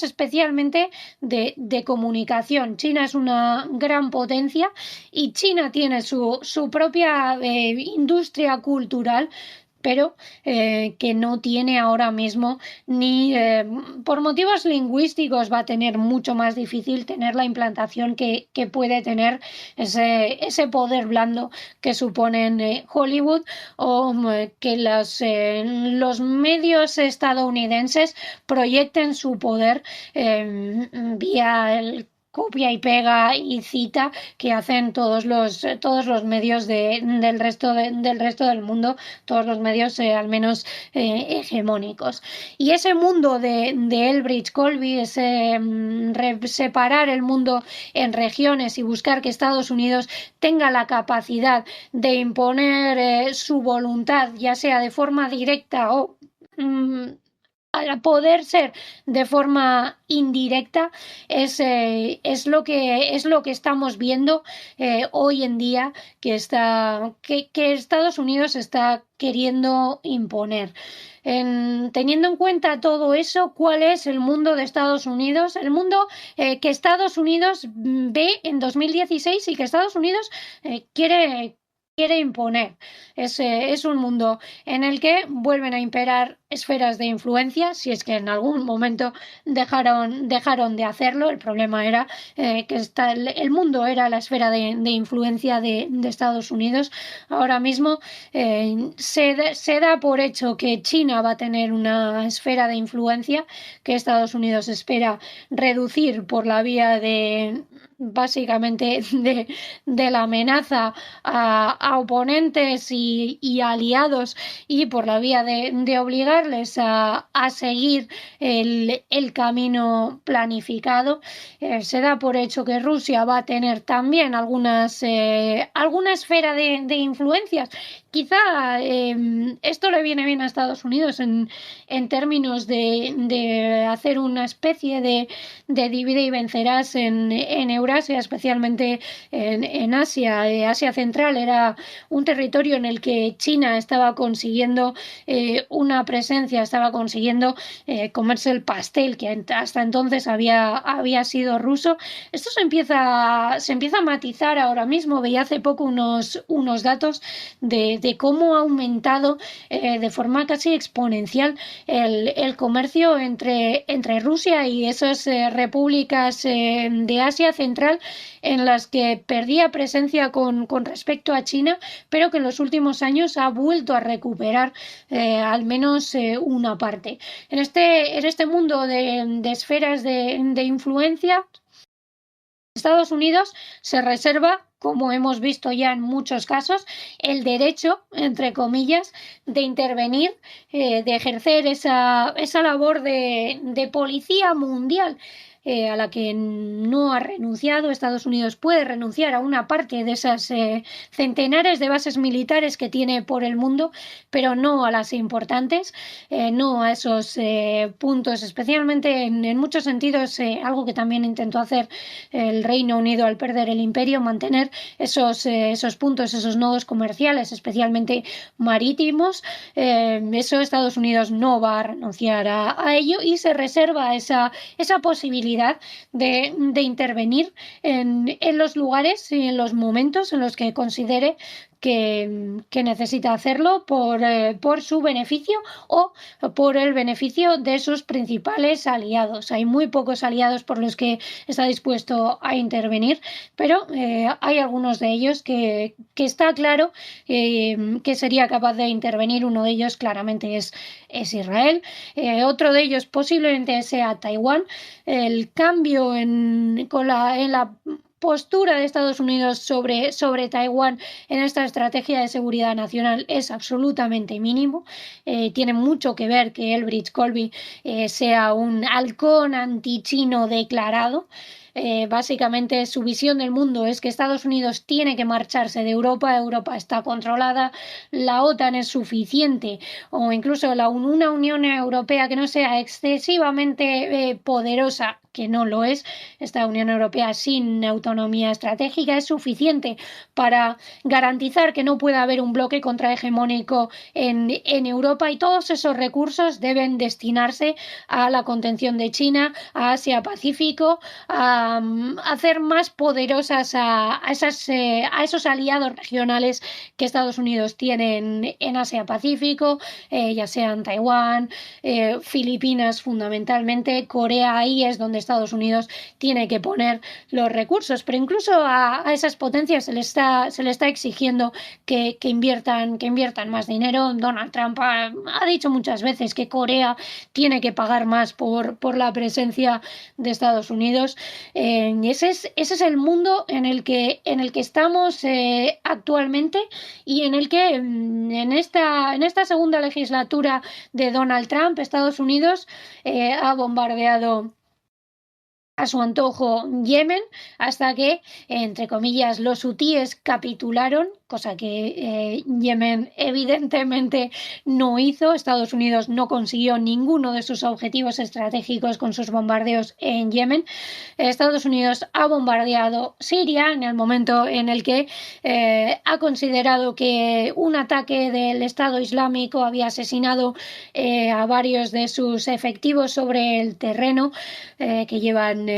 especialmente de comunicación. China es una gran potencia y China tiene su propia industria cultural, pero que no tiene ahora mismo ni por motivos lingüísticos va a tener mucho más difícil tener la implantación que puede tener ese poder blando que suponen Hollywood o que los medios estadounidenses proyecten su poder vía el copia y pega y cita que hacen todos los medios del resto del mundo, todos los medios al menos hegemónicos. Y ese mundo de Elbridge Colby, ese separar el mundo en regiones y buscar que Estados Unidos tenga la capacidad de imponer su voluntad, ya sea de forma directa o a poder ser de forma indirecta, es lo que estamos viendo hoy en día que Estados Unidos está queriendo imponer. Teniendo en cuenta todo eso, ¿cuál es el mundo de Estados Unidos? El mundo que Estados Unidos ve en 2016 y que Estados Unidos quiere imponer. Es un mundo en el que vuelven a imperar esferas de influencia, si es que en algún momento dejaron de hacerlo. El problema era que el mundo era la esfera de influencia de Estados Unidos. Ahora mismo se da por hecho que China va a tener una esfera de influencia que Estados Unidos espera reducir por la vía de básicamente de la amenaza a oponentes y aliados, y por la vía de obligarles a seguir el camino planificado. Se da por hecho que Rusia va a tener también alguna esfera de influencias. Quizá esto le viene bien a Estados Unidos en términos de hacer una especie de divide y vencerás en Eurasia, especialmente en Asia. Asia Central era un territorio en el que China estaba consiguiendo una presencia, estaba consiguiendo comerse el pastel que hasta entonces había sido ruso. Esto se empieza a matizar ahora mismo. Veía hace poco unos datos de cómo ha aumentado de forma casi exponencial el comercio entre Rusia y esas repúblicas de Asia Central en las que perdía presencia con respecto a China, pero que en los últimos años ha vuelto a recuperar al menos una parte. En este mundo de esferas de influencia, Estados Unidos se reserva, como hemos visto ya en muchos casos, el derecho, entre comillas, de intervenir, de ejercer esa labor de policía mundial, a la que no ha renunciado. Estados Unidos puede renunciar a una parte de esas centenares de bases militares que tiene por el mundo, pero no a las importantes, no a esos puntos, especialmente en muchos sentidos, algo que también intentó hacer el Reino Unido al perder el imperio, mantener esos puntos, esos nodos comerciales, especialmente marítimos. Eso Estados Unidos no va a renunciar a ello, y se reserva esa posibilidad de intervenir en los lugares y en los momentos en los que considere que necesita hacerlo por su beneficio o por el beneficio de sus principales aliados. Hay muy pocos aliados por los que está dispuesto a intervenir, pero hay algunos de ellos que está claro que sería capaz de intervenir. Uno de ellos claramente es Israel. Otro de ellos posiblemente sea Taiwán. El cambio en la postura de Estados Unidos sobre Taiwán en esta estrategia de seguridad nacional es absolutamente mínimo. Tiene mucho que ver que Elbridge Colby sea un halcón antichino declarado. Básicamente su visión del mundo es que Estados Unidos tiene que marcharse de Europa. Europa está controlada, la OTAN es suficiente, o incluso una Unión Europea que no sea excesivamente poderosa, que no lo es. Esta Unión Europea sin autonomía estratégica es suficiente para garantizar que no pueda haber un bloque contrahegemónico en Europa, y todos esos recursos deben destinarse a la contención de China, a Asia-Pacífico, a hacer más poderosas a esos aliados regionales que Estados Unidos tiene en Asia-Pacífico, ya sean Taiwán, Filipinas fundamentalmente, Corea. Ahí es donde Estados Unidos tiene que poner los recursos, pero incluso a esas potencias se le está exigiendo que inviertan más dinero. Donald Trump ha dicho muchas veces que Corea tiene que pagar más por la presencia de Estados Unidos. Ese es el mundo en el que estamos actualmente, y en el que en esta segunda legislatura de Donald Trump, Estados Unidos ha bombardeado a su antojo Yemen, hasta que, entre comillas, los hutíes capitularon, cosa que Yemen evidentemente no hizo. Estados Unidos no consiguió ninguno de sus objetivos estratégicos con sus bombardeos en Yemen. Estados Unidos ha bombardeado Siria en el momento en el que ha considerado que un ataque del Estado Islámico había asesinado a varios de sus efectivos sobre el terreno, que llevan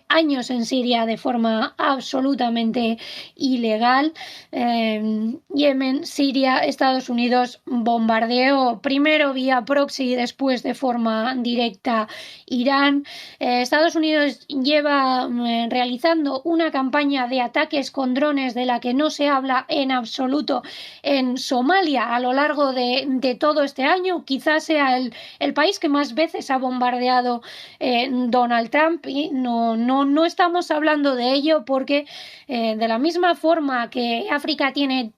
años en Siria de forma absolutamente ilegal. Yemen, Siria, Estados Unidos bombardeó primero vía proxy y después de forma directa Irán. Estados Unidos lleva realizando una campaña de ataques con drones de la que no se habla en absoluto en Somalia a lo largo de todo este año. Quizás sea el país que más veces ha bombardeado Donald Trump, y no estamos hablando de ello porque de la misma forma que África tiene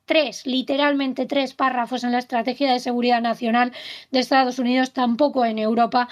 literalmente tres párrafos en la estrategia de seguridad nacional de Estados Unidos, tampoco en Europa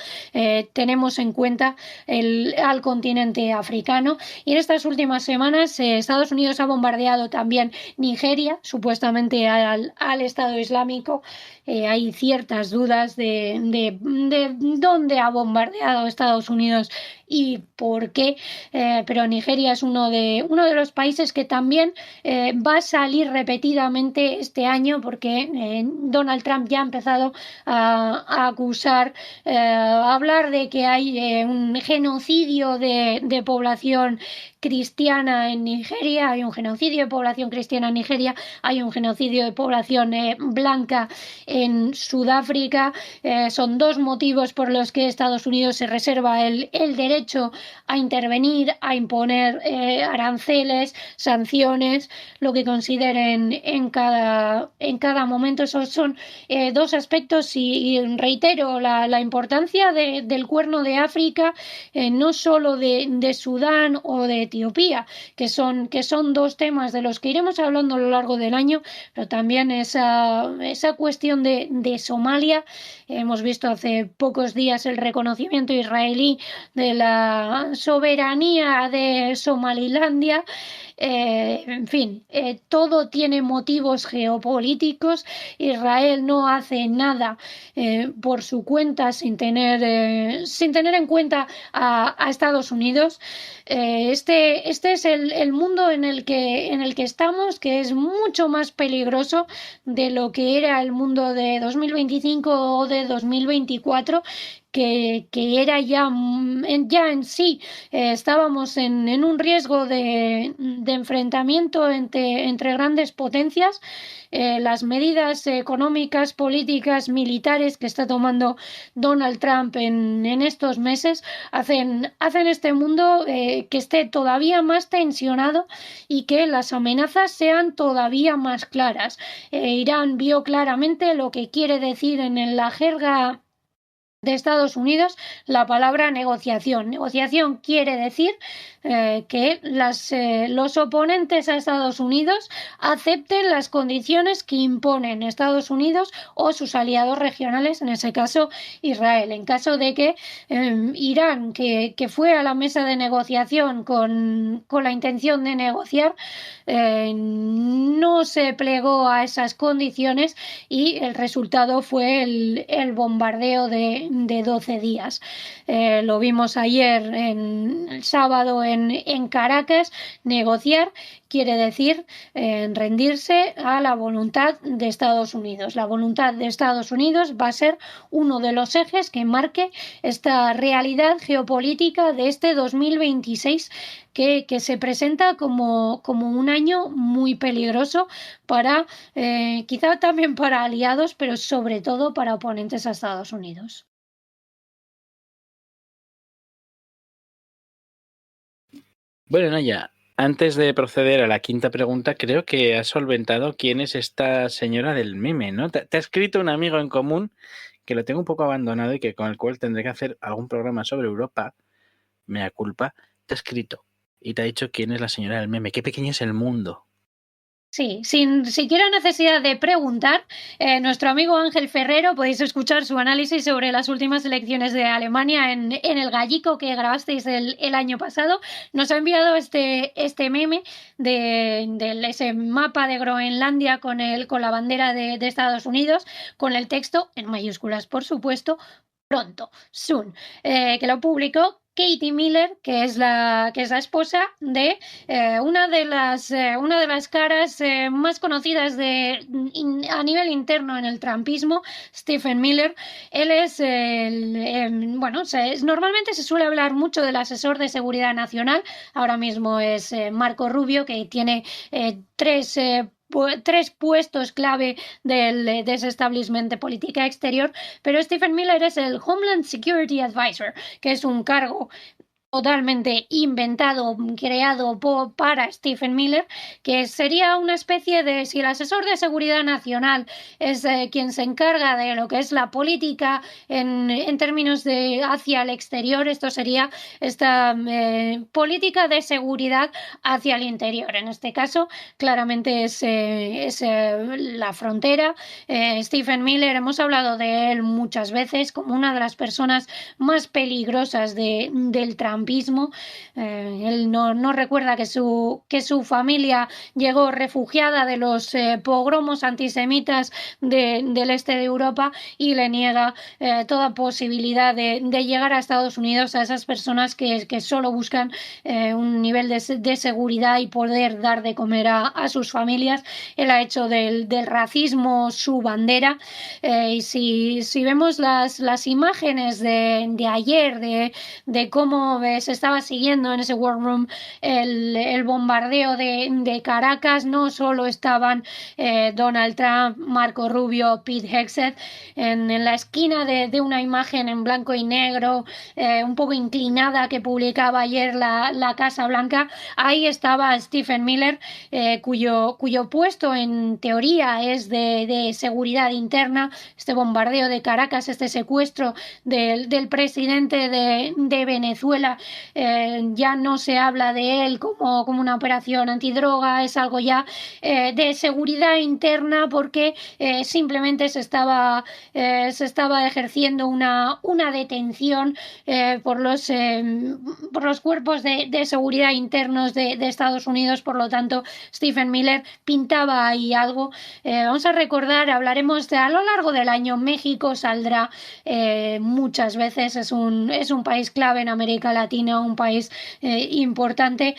tenemos en cuenta al continente africano. Y en estas últimas semanas Estados Unidos ha bombardeado también Nigeria, supuestamente al Estado Islámico. Hay ciertas dudas de dónde ha bombardeado Estados Unidos y por qué, pero Nigeria es uno de los países que también va a salir repetidamente este año, porque Donald Trump ya ha empezado a acusar, a hablar de que hay un genocidio de población cristiana en Nigeria, hay un genocidio de población cristiana en Nigeria, hay un genocidio de población blanca en Sudáfrica. Son dos motivos por los que Estados Unidos se reserva el derecho a intervenir, a imponer aranceles, sanciones, lo que consideren en cada momento. Esos son dos aspectos, y reitero la importancia del Cuerno de África, no solo de Sudán o de Etiopía, que son dos temas de los que iremos hablando a lo largo del año, pero también esa cuestión de Somalia. Hemos visto hace pocos días el reconocimiento israelí de la soberanía de Somalilandia. En fin, todo tiene motivos geopolíticos. Israel no hace nada por su cuenta sin tener en cuenta a Estados Unidos. Este es el mundo en el que estamos, que es mucho más peligroso de lo que era el mundo de 2025 o de 2024. Que era ya en sí, estábamos en un riesgo de enfrentamiento entre grandes potencias. Las medidas económicas, políticas, militares que está tomando Donald Trump en estos meses hacen este mundo que esté todavía más tensionado y que las amenazas sean todavía más claras. Irán vio claramente lo que quiere decir en la jerga de Estados Unidos la palabra negociación. Negociación quiere decir que los oponentes a Estados Unidos acepten las condiciones que imponen Estados Unidos o sus aliados regionales, en ese caso Israel. En caso de que Irán, que fue a la mesa de negociación con la intención de negociar, no se plegó a esas condiciones, y el resultado fue el bombardeo de 12 días. Lo vimos ayer, el sábado, en Caracas. Negociar quiere decir rendirse a la voluntad de Estados Unidos. La voluntad de Estados Unidos va a ser uno de los ejes que marque esta realidad geopolítica de este 2026, que se presenta como un año muy peligroso para, quizá también para aliados, pero sobre todo para oponentes a Estados Unidos. Bueno, Naya, antes de proceder a la quinta pregunta, creo que has solventado quién es esta señora del meme, ¿no? Te ha escrito un amigo en común que lo tengo un poco abandonado y que con el cual tendré que hacer algún programa sobre Europa, mea culpa. Te ha escrito y te ha dicho quién es la señora del meme. Qué pequeño es el mundo. Sí, sin siquiera necesidad de preguntar, nuestro amigo Ángel Ferrero, podéis escuchar su análisis sobre las últimas elecciones de Alemania en el Gallico que grabasteis el año pasado. Nos ha enviado este meme de ese mapa de Groenlandia con la bandera de Estados Unidos, con el texto en mayúsculas, por supuesto, pronto, soon, que lo publicó Katie Miller, que es la esposa de una de las caras más conocidas a nivel interno en el trumpismo, Stephen Miller. Él es normalmente se suele hablar mucho del asesor de seguridad nacional. Ahora mismo es Marco Rubio, que tiene tres puestos clave de ese establishment de política exterior, pero Stephen Miller es el Homeland Security Advisor, que es un cargo totalmente inventado, creado para Stephen Miller, que sería una especie de, si el asesor de seguridad nacional es quien se encarga de lo que es la política en términos de hacia el exterior, esto sería esta política de seguridad hacia el interior. En este caso, claramente es la frontera. Stephen Miller, hemos hablado de él muchas veces como una de las personas más peligrosas del trumpismo. Él no recuerda que su familia llegó refugiada de los pogromos antisemitas del este de Europa, y le niega toda posibilidad de llegar a Estados Unidos a esas personas que solo buscan un nivel de seguridad y poder dar de comer a sus familias. Él ha hecho del racismo su bandera, y si vemos las imágenes de ayer de cómo se estaba siguiendo en ese War Room el bombardeo de Caracas, no solo estaban Donald Trump, Marco Rubio, Pete Hegseth en la esquina de una imagen en blanco y negro un poco inclinada que publicaba ayer la Casa Blanca. Ahí estaba Stephen Miller, cuyo puesto en teoría es de seguridad interna. Este bombardeo de Caracas, este secuestro del presidente de Venezuela, ya no se habla de él como una operación antidroga, es algo ya de seguridad interna, porque simplemente se estaba ejerciendo una detención por los cuerpos de seguridad internos de Estados Unidos. Por lo tanto, Stephen Miller pintaba ahí algo. Vamos a recordar, hablaremos a lo largo del año. México saldrá muchas veces, es un país clave en América Latina, un país importante.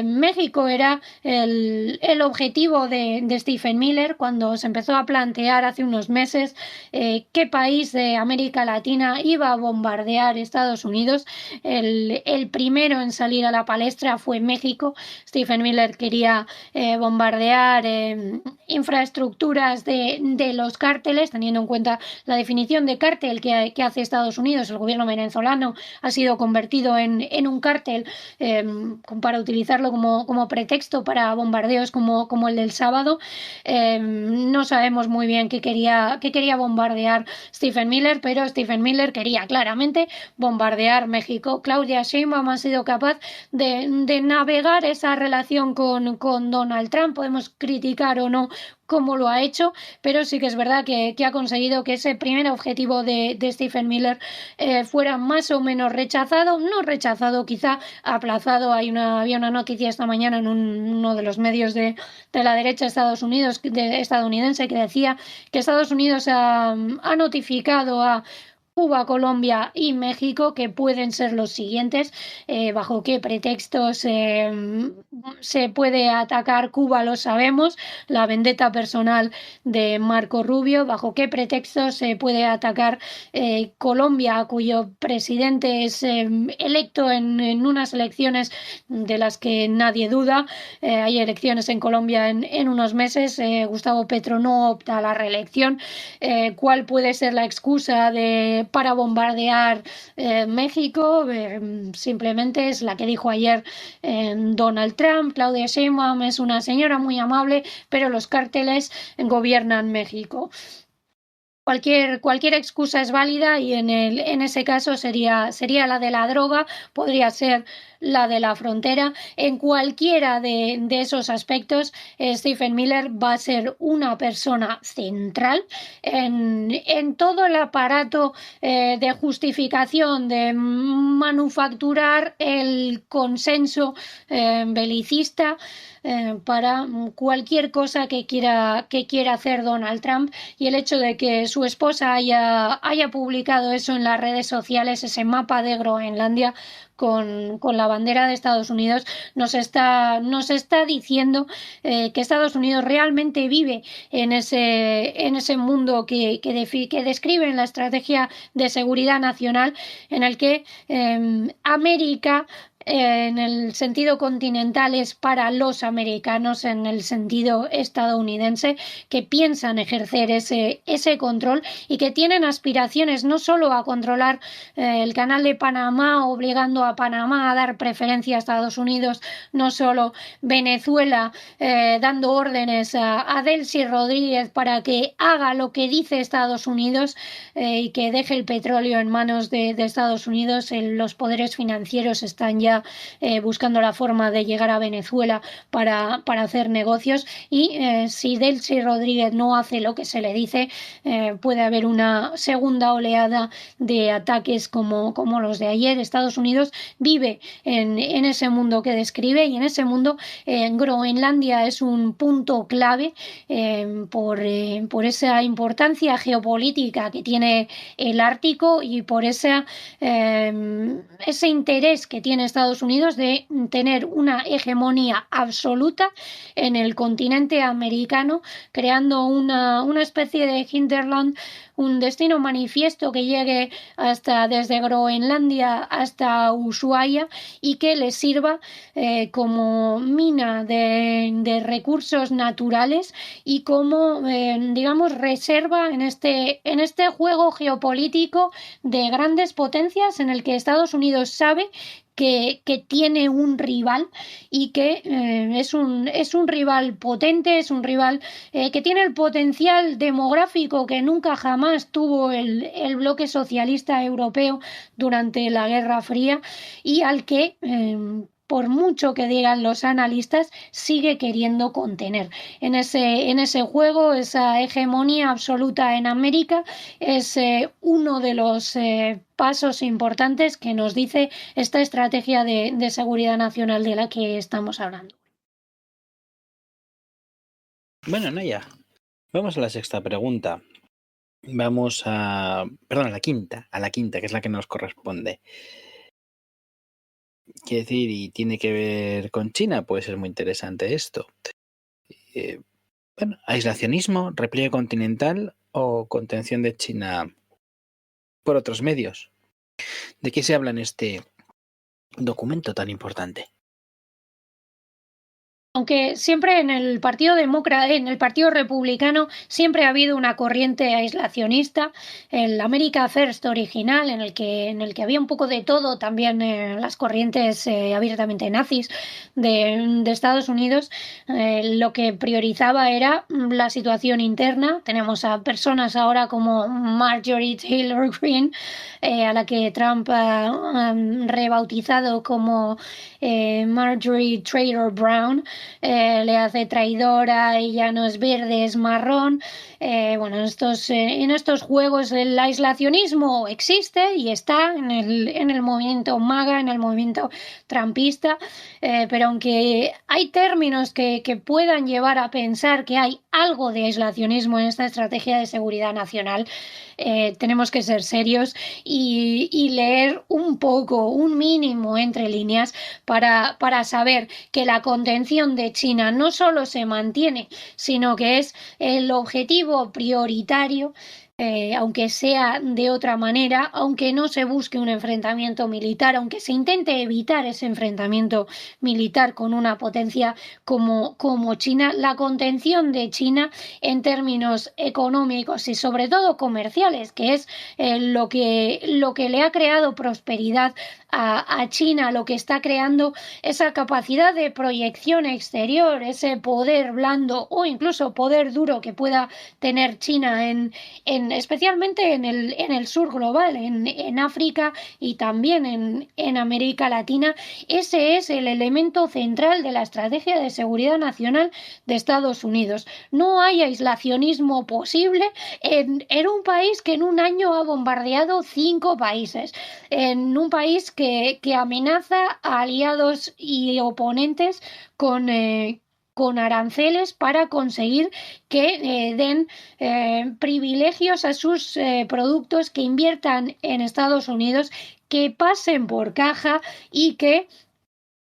México era el objetivo de Stephen Miller cuando se empezó a plantear hace unos meses qué país de América Latina iba a bombardear Estados Unidos. El primero en salir a la palestra fue México. Stephen Miller quería bombardear infraestructuras de los cárteles, teniendo en cuenta la definición de cártel que hace Estados Unidos. El gobierno venezolano ha sido convertido en un cártel para utilizarlo como pretexto para bombardeos como el del sábado. No sabemos muy bien qué quería bombardear Stephen Miller, pero Stephen Miller quería claramente bombardear México. Claudia Sheinbaum ha sido capaz de navegar esa relación con Donald Trump. Podemos criticar o no cómo lo ha hecho, pero sí que es verdad que ha conseguido que ese primer objetivo de Stephen Miller fuera más o menos rechazado, no rechazado, quizá aplazado. Había una noticia esta mañana en uno de los medios de la derecha estadounidense, que decía que Estados Unidos ha notificado a Cuba, Colombia y México que pueden ser los siguientes. ¿Bajo qué pretextos se puede atacar Cuba? Lo sabemos, la vendetta personal de Marco Rubio. ¿Bajo qué pretextos se puede atacar Colombia, cuyo presidente es electo en unas elecciones de las que nadie duda? Hay elecciones en Colombia en unos meses. Gustavo Petro no opta a la reelección. ¿Cuál puede ser la excusa para bombardear México? Simplemente es la que dijo ayer Donald Trump. Claudia Sheinbaum es una señora muy amable, pero los cárteles gobiernan México. Cualquier excusa es válida, y en ese caso sería la de la droga, podría ser la de la frontera. En cualquiera de esos aspectos, Stephen Miller va a ser una persona central en todo el aparato de justificación, de manufacturar el consenso belicista para cualquier cosa que quiera hacer Donald Trump. Y el hecho de que su esposa haya publicado eso en las redes sociales, ese mapa de Groenlandia con la bandera de Estados Unidos, nos está diciendo que Estados Unidos realmente vive en ese mundo que describe en la estrategia de seguridad nacional, en el que América, en el sentido continental, es para los americanos, en el sentido estadounidense, que piensan ejercer ese control y que tienen aspiraciones no solo a controlar el canal de Panamá, obligando a Panamá a dar preferencia a Estados Unidos, no solo Venezuela, dando órdenes a Delcy Rodríguez para que haga lo que dice Estados Unidos y que deje el petróleo en manos de Estados Unidos. Los poderes financieros están ya buscando la forma de llegar a Venezuela para hacer negocios, y si Delcy Rodríguez no hace lo que se le dice, puede haber una segunda oleada de ataques como los de ayer. Estados Unidos vive en ese mundo que describe, y en ese mundo Groenlandia es un punto clave por esa importancia geopolítica que tiene el Ártico y por ese interés que tiene Estados Unidos de tener una hegemonía absoluta en el continente americano, creando una especie de hinterland, un destino manifiesto que llegue desde Groenlandia hasta Ushuaia y que les sirva como mina de recursos naturales y como, digamos, reserva en este juego geopolítico de grandes potencias, en el que Estados Unidos sabe que tiene un rival y que es un rival potente, es un rival que tiene el potencial demográfico que nunca jamás tuvo el bloque socialista europeo durante la Guerra Fría, y al que por mucho que digan los analistas, sigue queriendo contener. En ese juego, esa hegemonía absoluta en América es uno de los pasos importantes que nos dice esta estrategia de seguridad nacional de la que estamos hablando. Bueno, Naya, vamos a la sexta pregunta. Vamos a la quinta, que es la que nos corresponde. Quiere decir, y tiene que ver con China, puede ser muy interesante esto. Aislacionismo, repliegue continental o contención de China por otros medios. ¿De qué se habla en este documento tan importante? Aunque siempre en el Partido Demócrata, en el Partido Republicano, siempre ha habido una corriente aislacionista, el America First original, en el que había un poco de todo, también las corrientes abiertamente nazis de Estados Unidos, lo que priorizaba era la situación interna. Tenemos a personas ahora como Marjorie Taylor Greene, a la que Trump ha rebautizado como Marjorie Trader Brown. Le hace traidora, ella no es verde, es marrón. En estos juegos el aislacionismo existe y está en el movimiento MAGA, en el movimiento trumpista, pero aunque hay términos que puedan llevar a pensar que hay algo de aislacionismo en esta estrategia de seguridad nacional, tenemos que ser serios y leer un poco, un mínimo entre líneas para saber que la contención de China no solo se mantiene, sino que es el objetivo prioritario, aunque sea de otra manera, aunque no se busque un enfrentamiento militar, aunque se intente evitar ese enfrentamiento militar con una potencia como China. La contención de China en términos económicos y sobre todo comerciales, que es lo que le ha creado prosperidad a China, lo que está creando esa capacidad de proyección exterior, ese poder blando o incluso poder duro que pueda tener China especialmente en el sur global, en África y también en América Latina. Ese es el elemento central de la estrategia de seguridad nacional de Estados Unidos. No hay aislacionismo posible en un país que en un año ha bombardeado 5 países, en un país que amenaza a aliados y oponentes con aranceles para conseguir que den privilegios a sus productos, que inviertan en Estados Unidos, que pasen por caja y que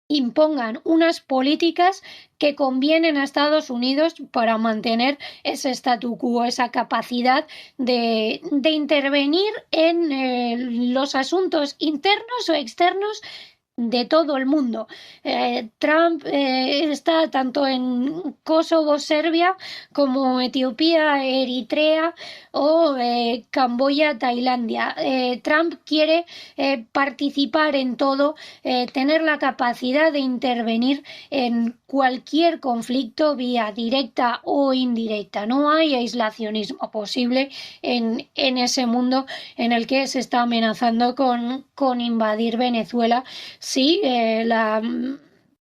impongan unas políticas que convienen a Estados Unidos para mantener ese statu quo, esa capacidad de intervenir en los asuntos internos o externos de todo el mundo. Trump está tanto en Kosovo, Serbia, como Etiopía, Eritrea o Camboya, Tailandia. Trump quiere participar en todo, tener la capacidad de intervenir en cualquier conflicto vía directa o indirecta. No hay aislacionismo posible en ese mundo en el que se está amenazando con invadir Venezuela. Sí, la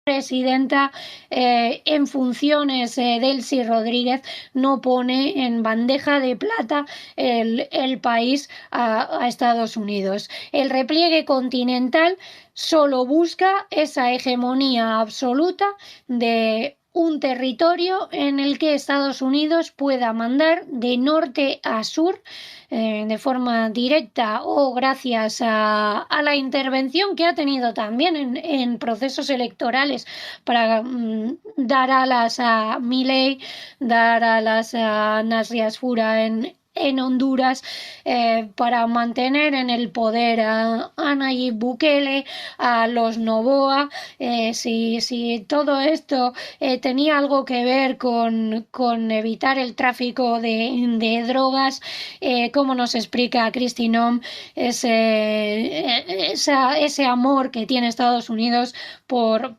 presidenta en funciones, Delcy Rodríguez, no pone en bandeja de plata el país a Estados Unidos. El repliegue continental solo busca esa hegemonía absoluta de un territorio en el que Estados Unidos pueda mandar de norte a sur de forma directa o gracias a la intervención que ha tenido también en procesos electorales para dar alas a Milei, dar alas a Nasri Asfura en Honduras, para mantener en el poder a Nayib Bukele, a los Noboa. Si todo esto tenía algo que ver con evitar el tráfico de drogas, como nos explica Kristi Noem, ese amor que tiene Estados Unidos por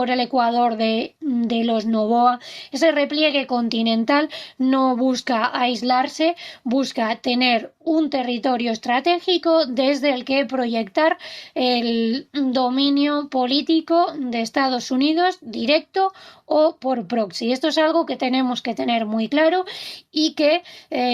el Ecuador de los Noboa, ese repliegue continental no busca aislarse, busca tener un territorio estratégico desde el que proyectar el dominio político de Estados Unidos directo o por proxy. Esto es algo que tenemos que tener muy claro y que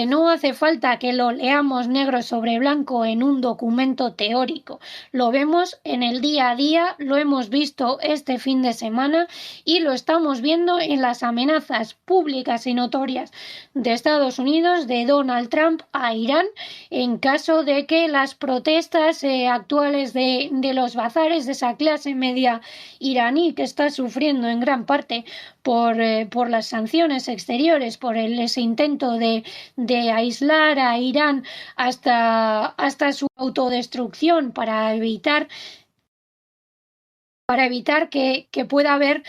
no hace falta que lo leamos negro sobre blanco en un documento teórico. Lo vemos en el día a día, lo hemos visto este fin de semana y lo estamos viendo en las amenazas públicas y notorias de Estados Unidos, de Donald Trump a Irán, en caso de que las protestas actuales de los bazares, de esa clase media iraní que está sufriendo en gran parte por las sanciones exteriores, por ese intento de aislar a Irán hasta su autodestrucción para evitar que pueda haber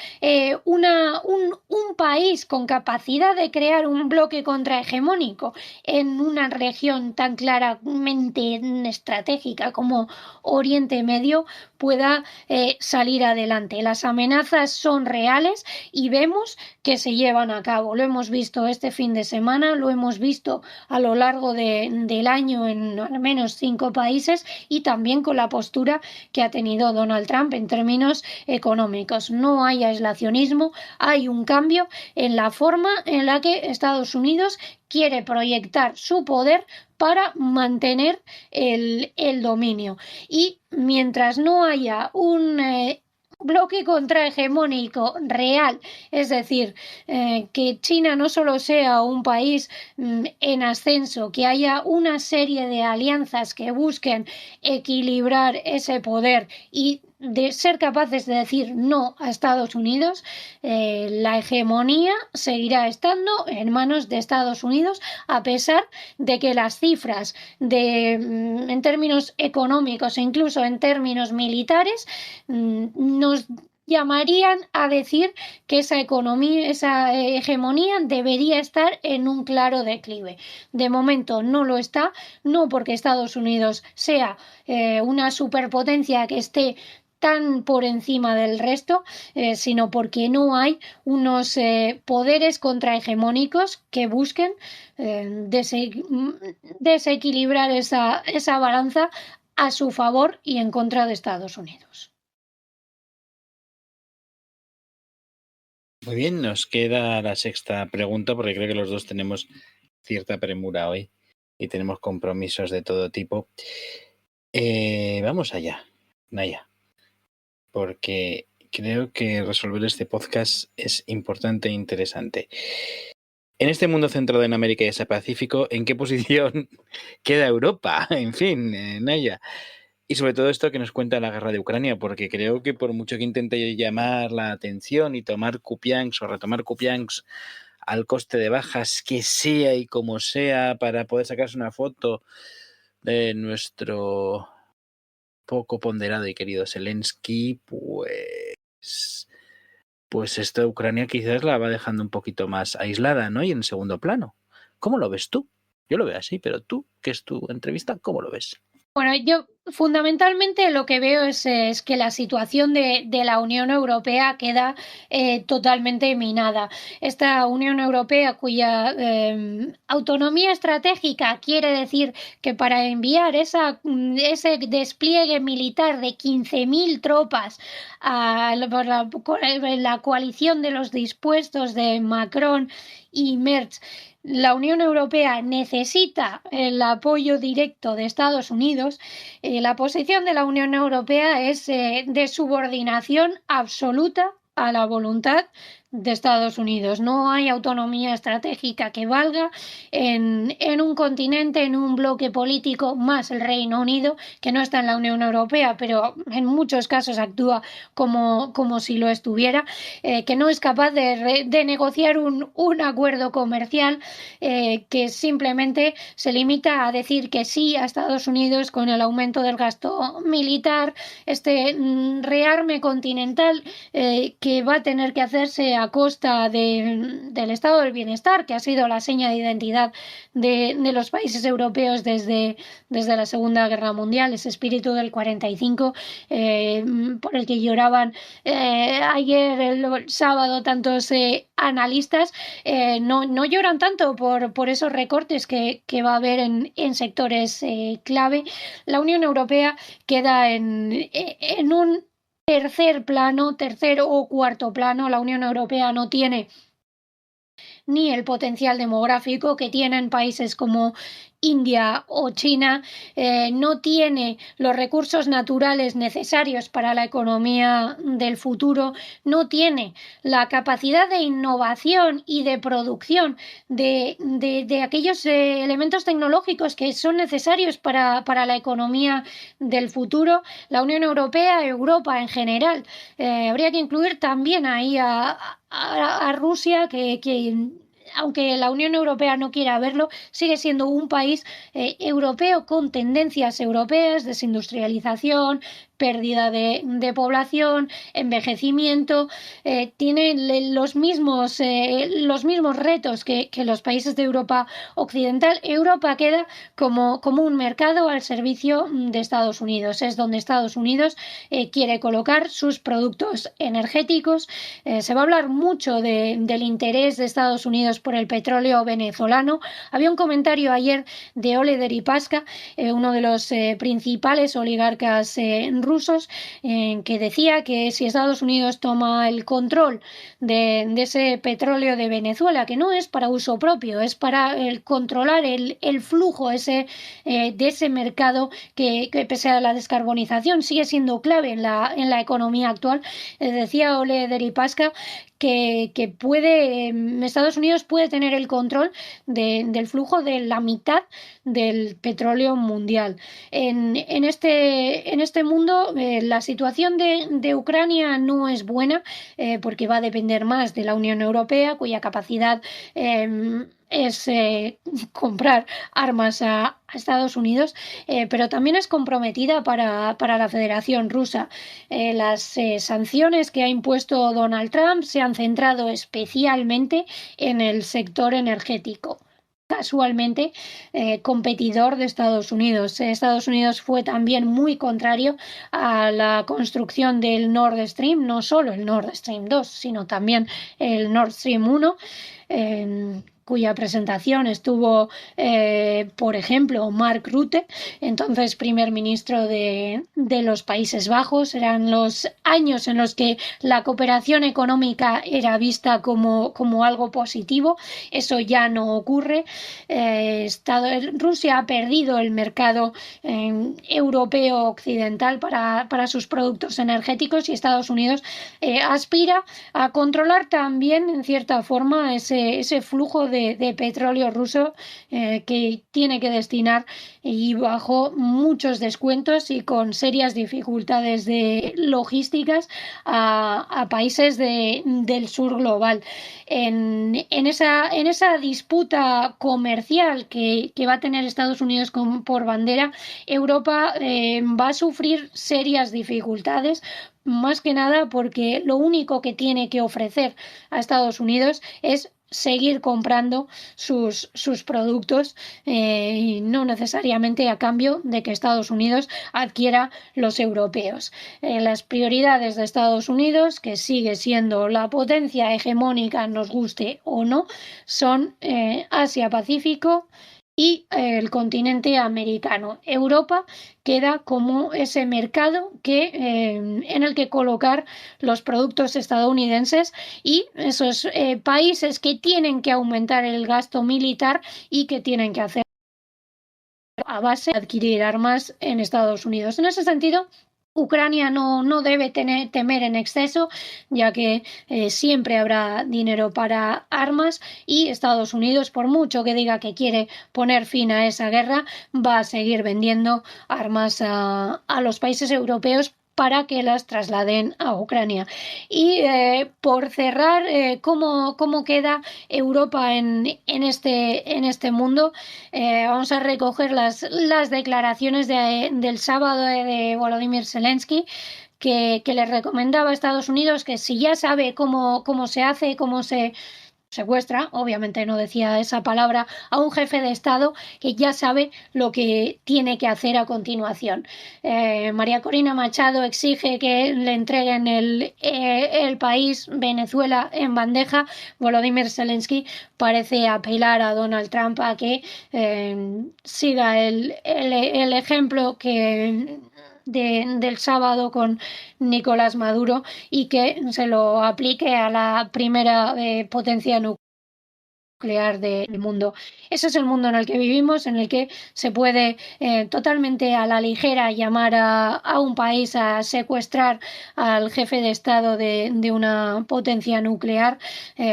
un país con capacidad de crear un bloque contrahegemónico en una región tan claramente estratégica como Oriente Medio, pueda salir adelante. Las amenazas son reales y vemos que se llevan a cabo. Lo hemos visto este fin de semana, lo hemos visto a lo largo del año en al menos 5 países y también con la postura que ha tenido Donald Trump en términos económicos. No hay aislacionismo, hay un cambio en la forma en la que Estados Unidos quiere proyectar su poder para mantener el dominio. Y mientras no haya un bloque contrahegemónico real, es decir, que China no solo sea un país en ascenso, que haya una serie de alianzas que busquen equilibrar ese poder y de ser capaces de decir no a Estados Unidos, la hegemonía seguirá estando en manos de Estados Unidos, a pesar de que las cifras en términos económicos e incluso en términos militares nos llamarían a decir que esa hegemonía debería estar en un claro declive. De momento no lo está, no porque Estados Unidos sea una superpotencia que esté tan por encima del resto, sino porque no hay unos poderes contrahegemónicos que busquen desequilibrar esa balanza a su favor y en contra de Estados Unidos. Muy bien, nos queda la sexta pregunta porque creo que los dos tenemos cierta premura hoy y tenemos compromisos de todo tipo. Vamos allá, Naya, porque creo que resolver este podcast es importante e interesante. En este mundo centrado en América y Asia Pacífico, ¿en qué posición queda Europa? En fin, Naya, Y sobre todo esto que nos cuenta la guerra de Ucrania, porque creo que por mucho que intente llamar la atención y tomar Kupiansk o retomar Kupiansk al coste de bajas que sea y como sea para poder sacarse una foto de nuestro poco ponderado y querido Zelensky, pues esto de Ucrania quizás la va dejando un poquito más aislada, ¿no? Y en segundo plano. ¿Cómo lo ves tú? Yo lo veo así, pero tú, que es tu entrevista, ¿cómo lo ves? Bueno, yo fundamentalmente lo que veo es que la situación de la Unión Europea queda totalmente minada. Esta Unión Europea cuya autonomía estratégica quiere decir que para enviar ese despliegue militar de 15.000 tropas por la coalición de los dispuestos de Macron y Merz, la Unión Europea necesita el apoyo directo de Estados Unidos. La posición de la Unión Europea es de subordinación absoluta a la voluntad de Estados Unidos. No hay autonomía estratégica que valga en un continente, en un bloque político, más el Reino Unido, que no está en la Unión Europea, pero en muchos casos actúa como si lo estuviera, que no es capaz de negociar un acuerdo comercial, que simplemente se limita a decir que sí a Estados Unidos con el aumento del gasto militar, este rearme continental que va a tener que hacerse a costa del estado del bienestar, que ha sido la seña de identidad de los países europeos desde la Segunda Guerra Mundial, ese espíritu del 45 por el que lloraban ayer, el sábado, tantos analistas. No lloran tanto por esos recortes que va a haber en sectores clave. La Unión Europea queda en un tercer o cuarto plano. La Unión Europea no tiene ni el potencial demográfico que tienen países como India o China, no tiene los recursos naturales necesarios para la economía del futuro, no tiene la capacidad de innovación y de producción de aquellos elementos tecnológicos que son necesarios para la economía del futuro. La Unión Europea, Europa en general, habría que incluir también ahí a Rusia, que aunque la Unión Europea no quiera verlo, sigue siendo un país europeo con tendencias europeas, desindustrialización, pérdida de población, envejecimiento, tiene los mismos retos que los países de Europa Occidental. Europa queda como un mercado al servicio de Estados Unidos. Es donde Estados Unidos quiere colocar sus productos energéticos. Se va a hablar mucho del interés de Estados Unidos por el petróleo venezolano. Había un comentario ayer de Ole Deripaska, uno de los principales oligarcas rusos, que decía que si Estados Unidos toma el control de ese petróleo de Venezuela, que no es para uso propio, es para controlar el flujo de ese mercado que pese a la descarbonización sigue siendo clave en la economía actual. Decía Ole Deripaska que Estados Unidos puede tener el control del flujo de la mitad del petróleo mundial. En este mundo, la situación de Ucrania no es buena, porque va a depender más de la Unión Europea, cuya capacidad es comprar armas a Estados Unidos, pero también es comprometida para la Federación Rusa. Las sanciones que ha impuesto Donald Trump se han centrado especialmente en el sector energético. Casualmente, competidor de Estados Unidos. Estados Unidos fue también muy contrario a la construcción del Nord Stream, no solo el Nord Stream 2, sino también el Nord Stream 1, cuya presentación estuvo, por ejemplo, Mark Rutte, entonces primer ministro de los Países Bajos. Eran los años en los que la cooperación económica era vista como algo positivo. Eso ya no ocurre. Rusia ha perdido el mercado europeo occidental para sus productos energéticos, y Estados Unidos aspira a controlar también, en cierta forma, ese flujo de de petróleo ruso que tiene que destinar, y bajo muchos descuentos y con serias dificultades de logísticas, a países del sur global. En esa disputa comercial que va a tener Estados Unidos por bandera, Europa va a sufrir serias dificultades, más que nada porque lo único que tiene que ofrecer a Estados Unidos es seguir comprando sus productos, y no necesariamente a cambio de que Estados Unidos adquiera los europeos. Las prioridades de Estados Unidos, que sigue siendo la potencia hegemónica, nos guste o no, son Asia-Pacífico y el continente americano. Europa queda como ese mercado en el que colocar los productos estadounidenses, y esos países que tienen que aumentar el gasto militar y que tienen que hacer a base de adquirir armas en Estados Unidos. En ese sentido, Ucrania no debe temer en exceso, ya que siempre habrá dinero para armas, y Estados Unidos, por mucho que diga que quiere poner fin a esa guerra, va a seguir vendiendo armas a los países europeos para que las trasladen a Ucrania. Y por cerrar, ¿cómo queda Europa en este mundo? Vamos a recoger las declaraciones del sábado de Volodymyr Zelensky, que le recomendaba a Estados Unidos que, si ya sabe cómo se hace, cómo se secuestra, obviamente no decía esa palabra, a un jefe de Estado, que ya sabe lo que tiene que hacer a continuación. María Corina Machado exige que le entreguen el país, Venezuela, en bandeja. Volodymyr Zelensky parece apelar a Donald Trump a que siga el ejemplo del sábado con Nicolás Maduro, y que se lo aplique a la primera potencia nuclear del mundo. Ese es el mundo en el que vivimos, en el que se puede totalmente a la ligera llamar a un país a secuestrar al jefe de Estado de una potencia nuclear.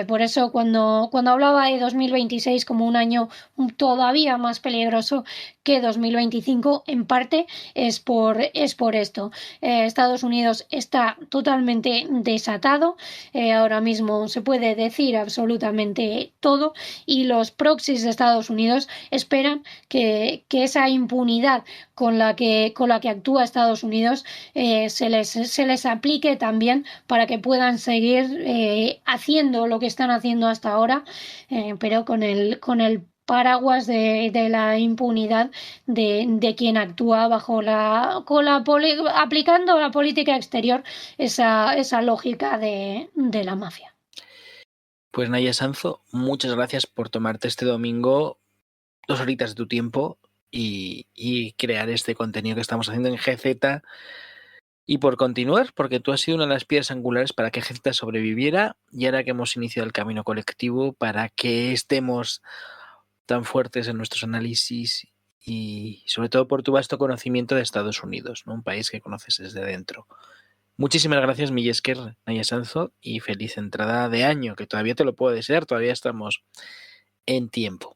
Por eso, cuando hablaba de 2026 como un año todavía más peligroso que 2025, en parte es por esto. Estados Unidos está totalmente desatado. Ahora mismo se puede decir absolutamente todo, y los proxies de Estados Unidos esperan que esa impunidad con la que actúa Estados Unidos se les aplique también, para que puedan seguir haciendo lo que están haciendo hasta ahora, pero con el paraguas de la impunidad de quien actúa aplicando la política exterior esa lógica de la mafia. Pues Naya Sanzo, muchas gracias por tomarte este domingo 2 horitas de tu tiempo y crear este contenido que estamos haciendo en GZ, y por continuar, porque tú has sido una de las piedras angulares para que GZ sobreviviera, y ahora que hemos iniciado el camino colectivo para que estemos tan fuertes en nuestros análisis, y sobre todo por tu vasto conocimiento de Estados Unidos, ¿no? Un país que conoces desde dentro. Muchísimas gracias, Miguel Esquer, Naya Sanzo, y feliz entrada de año, que todavía te lo puedo desear, todavía estamos en tiempo.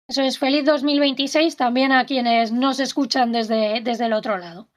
Eso es, feliz 2026 también a quienes nos escuchan desde el otro lado.